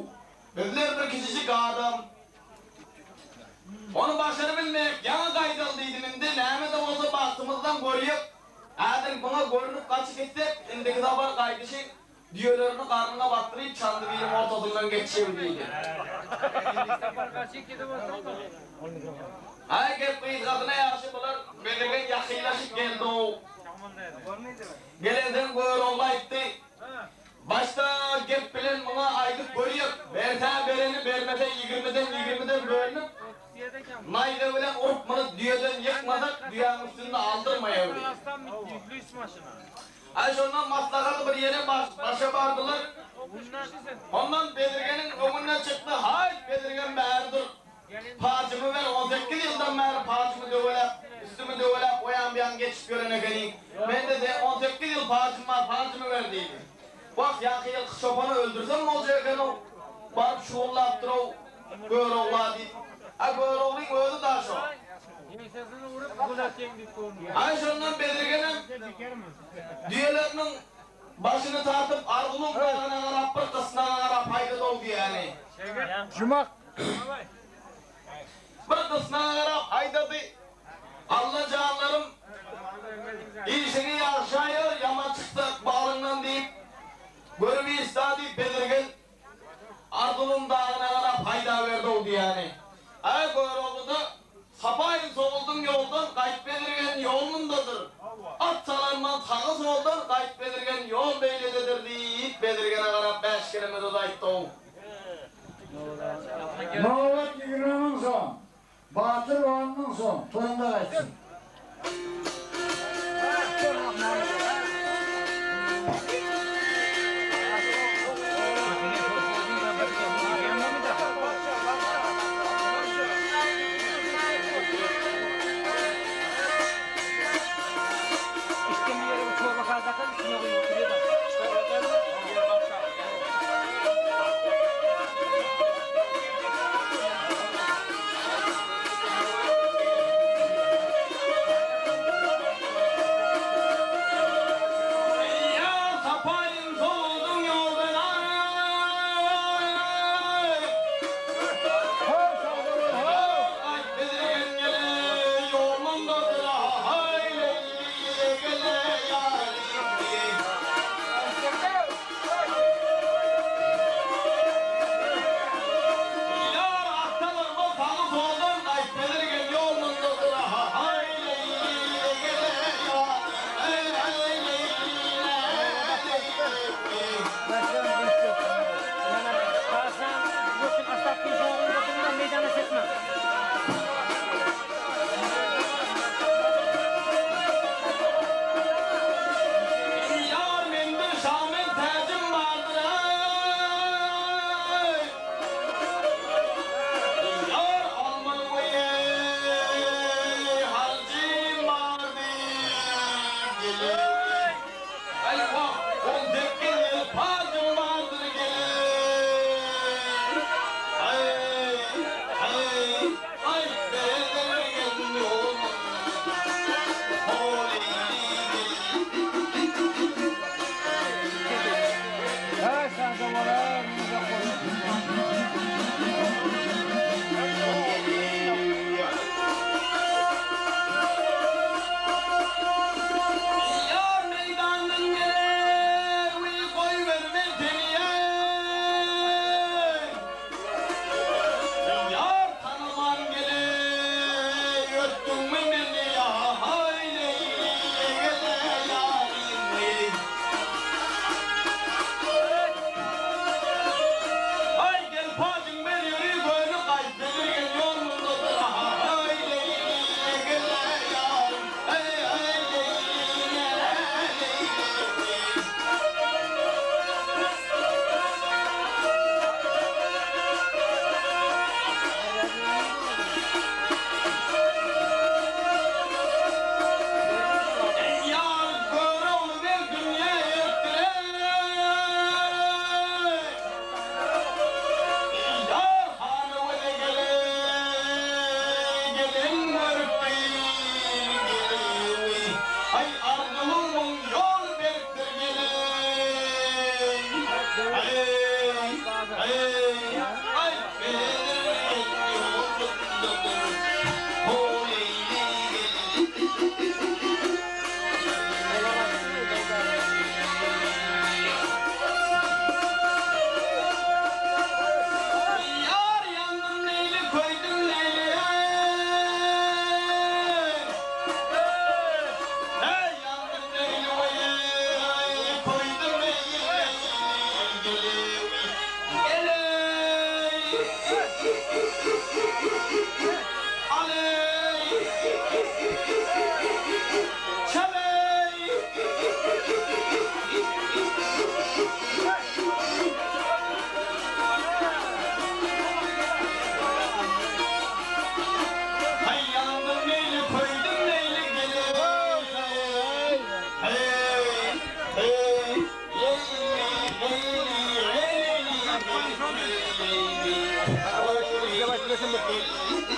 Ödüler bir kişicik adam. Onu başarabilmek yana kaydaldıydım indi. Neyme de olsa baktığımızdan görüyüp eğer buna görünüp kaçıp etsek indiki zabar kaydışık diyorlarını karnına baktırıp çandı bilim ortasından geçebiliydi. Ay gel kıyı kadına yaşı bular Bedirgen yakıylaşıp geldi o. Gelenden böyle olaydı. Başta gep bilen buna aydık görüyüp verten vereni vermeden 20'den bölünüp mayda bilen urup bunu düğeden yıkmadık düğanın üstünde aldırmaya öyle. Ay şundan maslakalı bir yere başa vardılar. Ondan Bedirgen'in önüne çıktı. Hay Bedirgen beğerdir. Pacımı ver 18 yıldan beri pacımı dövelep üstümü dövelep o yan bir yan geçip görene geleyim. Ben de 18 yıl pacım var pacımı ver deydim. Bak yakı yıl çobanı öldürsem mi olacak o? Barıp şuullattır o. Böyle oğla deyip. Ay böyle oğlayım öldü daha şu. Ay şundan Bedirgen'in düğelerinin başını tartıp ardılın dağına karap bir kısmına karap haydi doldu yani. Cumak. Bir kısmına karap haydadı. Allah canlarım işini yaşayır yaman çıktı bağrından deyip görümü istadi Bedirgen ardılın dağına karap hayda verdi oldu yani. Ay böyle oldu da sapayın soğuldun yoldan kayıp Bedirgen yolundadır. At salanman sağı soldan kayıp Bedirgen yol beylededir deyip Bedirgen'e karap 5 kilometre dayıttı o. Mağlup yigirmenin son. Batır oğlunun son. Toyunda kaçsın.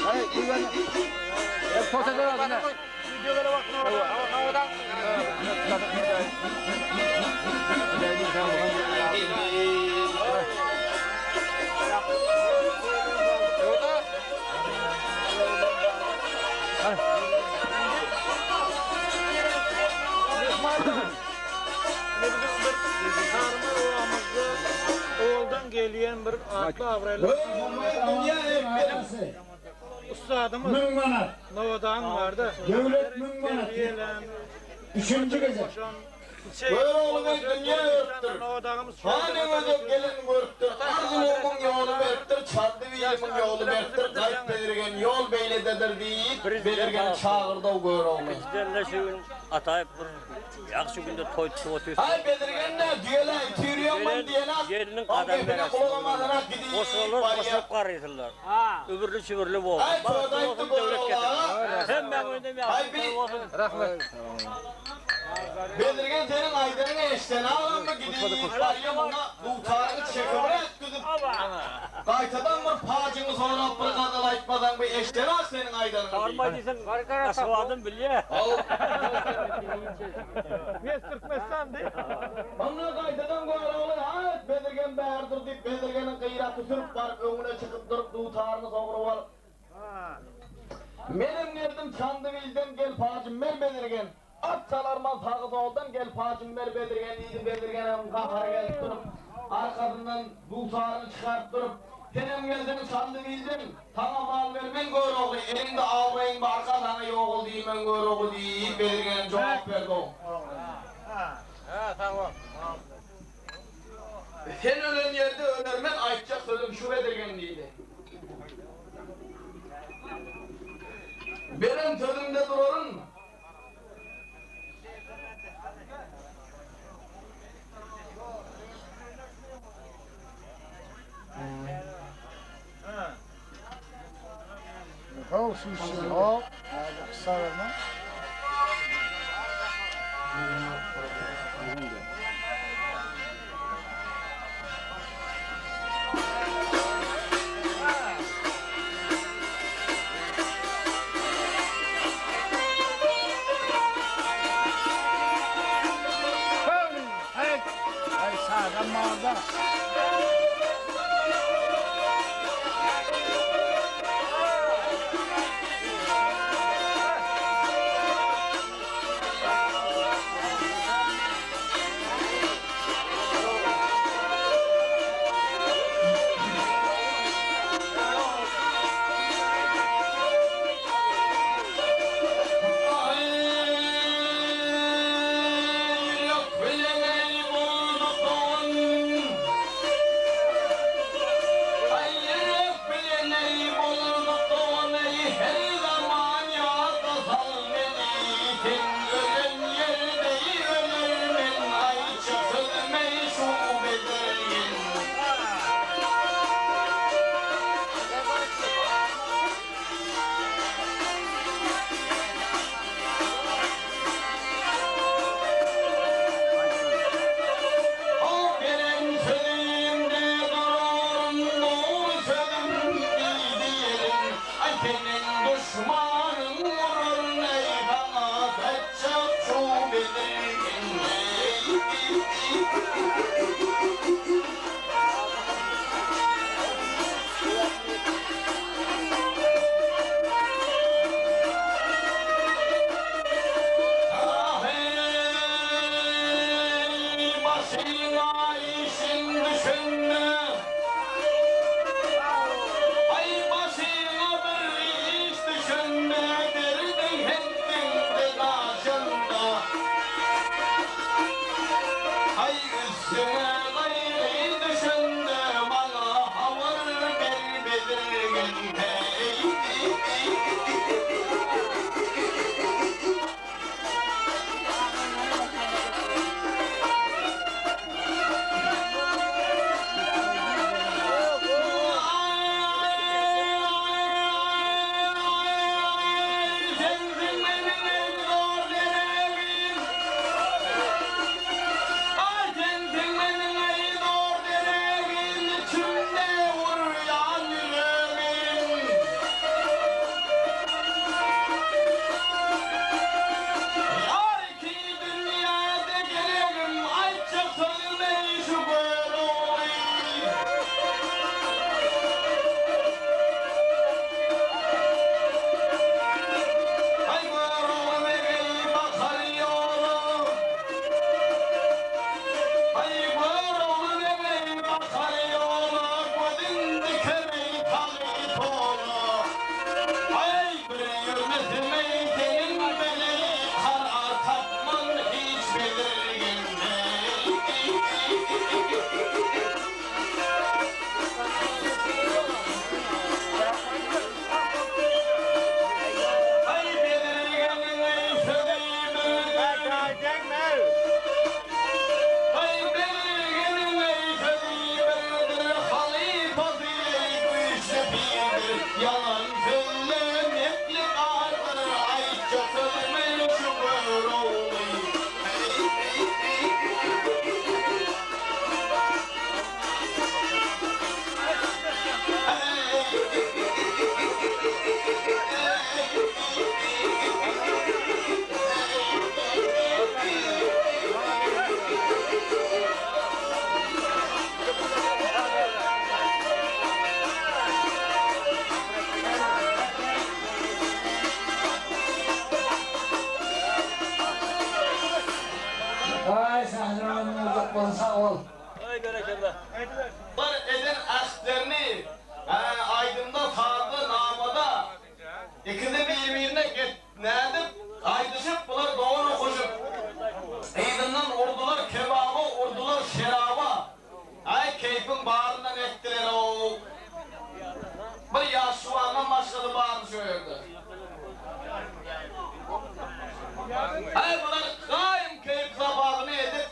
Hayır, güven. Hep tosadır ağzına. Videolara bak. Havadan. Oğuldan geliyen bir atlı avraylı Dünya hep benim. ustadımız Mün manat. Novadan vardı. Devlet mün manat. Terbiyelen, Üçüncü gece. boşan, Böyle oğlum dünya yoktur. Novadağımız Hani ödep gelin görüktür. Arzumun yolu verdir. Çadı bilimin yolu verdir. Kayıp belirgen yol beylededir deyip belirgen çağırda o gör oğlum. Bizlerle şu gün atayıp bir yakşı günde toy tutuyorsun. Hay belirgen ne diyorlar? Tüyüyorman diyene. Yerinin Al kadem kefine veresi. kulağımadına gideyim. Koşulur, var ya. koşup karıyırlar. Öbürlü çübürlü bu. Hay çoğdaydı gör oğlum. Hem ben öyle mi Hay bir belirgen senin aydınına eşten ağlam mı gideyim? Baryamına bultarını çekimine etküdüm. Kaytadan bir pacını sonra bir kadar aytmadan bir eşten al senin aydınına. Sarma değilsen asıladın biliyor. Al. Mes Türkmenistan değil. Onunla kaytadan koyar oğlum. Ha belirgen bağırdır deyip belirgenin kıyratı sürüp varıp önüne çıkıp durup bultarını soğurup al. Benim geldim Çandıvil'den gel pacım ver belirgen. At çalarmaz Hağız oğuldan gel pacım ver belirgen iyiydi belirgenin kahara gelip durup arkasından bultarını çıkarıp durup senem geldim Çandıvil'den tamam mal vermen gör oğlu elinde avrayın arka sana yok ol deyimen gör oğlu deyip belirgenin cevap verdi o. Ha tamam. Sen ölen yerde ölermen aytacak sözüm şu belirgen deydi. Benim sözümde durarım. Hop, şu hop. Kısa verme. Hey, hey, sağdan mağda. Ay başına bir iş düşündü. ol, sağ ol. Ay berekallah. Bunlar eden aşklarını aydında sardı namada. İkisi birbirine nerede aydışıp bunlar doğru koşup. Aydından ordular kebaba, ordular şeraba. Ay keyfin bağrından ettiler o. Bir yaşlılardan başladı bağrını söyledi. Ay bunlar kaim keyifle bağrını edip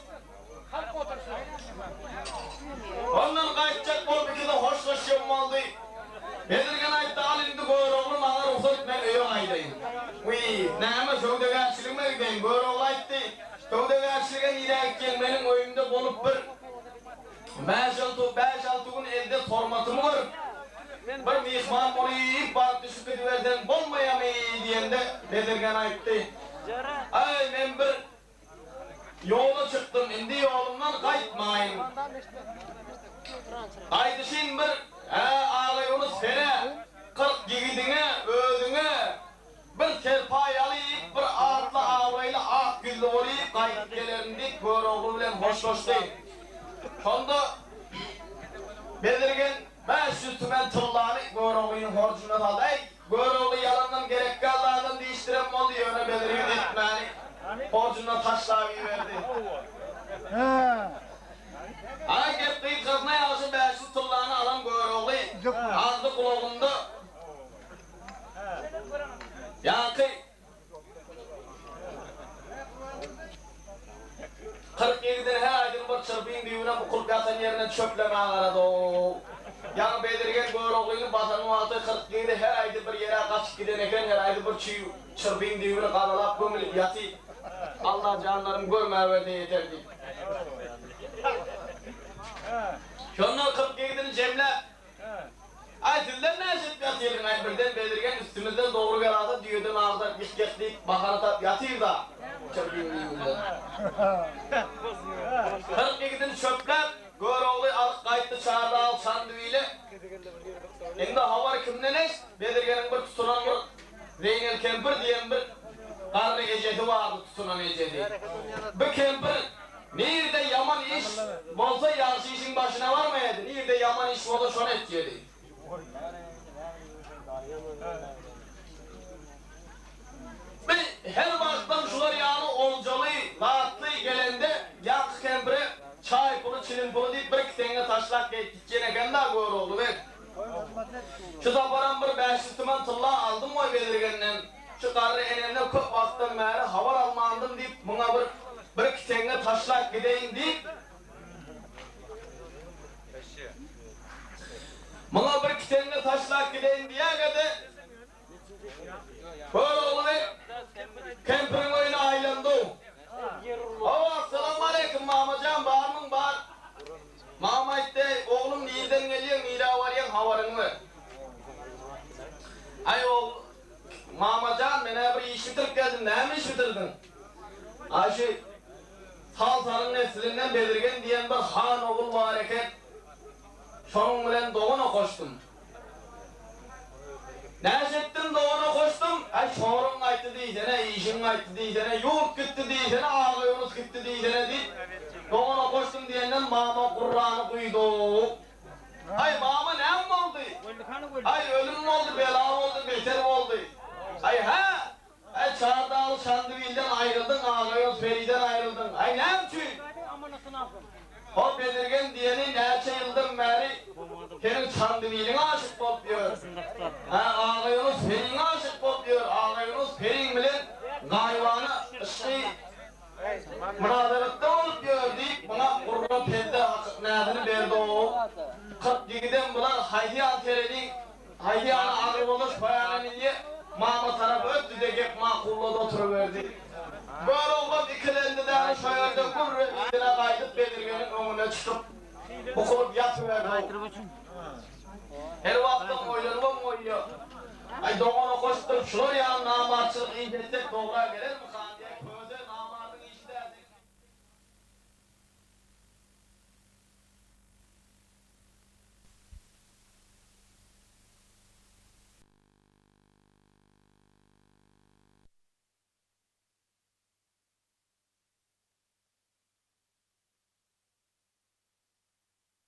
ondan kaçacak bol bir kere hoşlaşıyorum oldu. Bedirgen ayette alindi goyroğlu mağar usul ben öyle aydayım. Uy, neyme sövdegerçiliğime gideyim. Goyroğlu ayette sövdegerçiliğe nirek gelmenin oyunda bolup bir 5-6 gün elde formatımı var. Bir mihman onu ilk barıp düşüp ediverden bolmayamayı diyende Bedirgen ayette. Ay ben bir yola çıktım, indi yolumdan kayıtmayın. Kaydışın bir ağlayınız sene, 40 gigidine, ödüne, bir terpay alayıp, bir ağırtla ağlayla ak güllü olayıp, kayıt gelerindik, böyle oğlu bilen hoşlaştayım. Sonda Bedirgen 500 tümen tırlarını böyle oğlunun horcuna saldı. Böyle oğlu yalandan gerek kallardan değiştirem oldu yöne Bedirgen etmeni. Borcundan taşlar verdi. Ana gittiği kızına yaşı 500 tırlarını alan Goyroğlu ağzı kulağında. Yankı 47'den her aydın bir çırpıyın düğüne bu kulp yatan yerine çöpleme ağaradı o. Yani Bedirgen Goyroğlu'nun batanın altı 47'de her ayda bir yere kaçıp giden eken her ayda bir çırpıyın düğüne karalap gömülüp yatı. Allah canlarım görmeye verdi yeterdi. Şunlar 47'nin cemle. Ay dilden ne eşit yatıyordun ay birden Bedirgen üstümüzden doğru gelada düğüdün ağzına geçtik bakanı da yatıyor da. Çöpeyim düğünde. 47'nin çöpler Goyroğlu alıp kayıttı çağırdı al sandviyle. Şimdi havar kimden eş? Bedirgen'in bir tutunan bir Reynel Kemper diyen bir karnı ecedi vardı tutunan ecedi. Bu Kemper nerede yaman iş olsa yansı işin başına varmaydı. Nerede yaman iş olsa şunu edecekti. Her vaktan şular yani olcalı, rahatlı gelende yankı Kemper'e çay pulu, çilin pulu deyip bir kitenge taşlak gideceğine kendine göre oldu ben. Şu zafaran bir 500 tümen tılla aldım o Bedirgen'den. Şu karı enemde köp vaktan beri havar almandım deyip buna bir kitenge taşlak gideyim deyip buna bir kitenge taşlak gideyim diye gidi böyle oldu Kemper'in oyunu aylandı. Hava selamun aleyküm mamacan bağır mı bağır. Mama işte oğlum nereden geliyor mira var ya havarın mı? Ay oğlum mamacan bana bir iş bitirip geldin ne mi iş bitirdin? Ayşe Saltan'ın neslinden Bedirgen diyen bir han oğul var eken şunun bilen doğuna koştum. Ne ettin doğuna koştum? Ay sorun aytı diysene, işin aytı diysene, yurt gitti diysene, ağlayınız gitti diysene deyip doğuna koştum diyenden mama Kur'an'ı duydu. Ay mama ne mi oldu? Ay ölüm mü oldu, bela mı oldu, beter mi oldu? Ay ha? Ay Çağdağlı Şandıvil'den ayrıldın, ağlayınız Feri'den ayrıldın. Ay ne için? O Bedirgen diyeni neçe yıldan beri senin Şandıvil'ine aşık oluyor. Ağlayınız Feri'ne aşık oluyor. Ağlayınız Feri'nin bilen gayvanı işte münazaratta olup gördük. Buna Kur'an perde neyadını verdi o. 47'den bulan Haydiyan Tereli, Haydiyan'ı ağır oluş bayanını diye Mama tarafı öttü de gep makullada oturuverdi. Böyle olmaz ikilendi de şöyle kurru idine kaydıp Bedirgen'in önüne çıkıp bu kulup yatıverdi. Her vaktim oylanmam oynuyor. Ay doğana koştum şuraya namarçılık iyi destek doğruya gelir mi?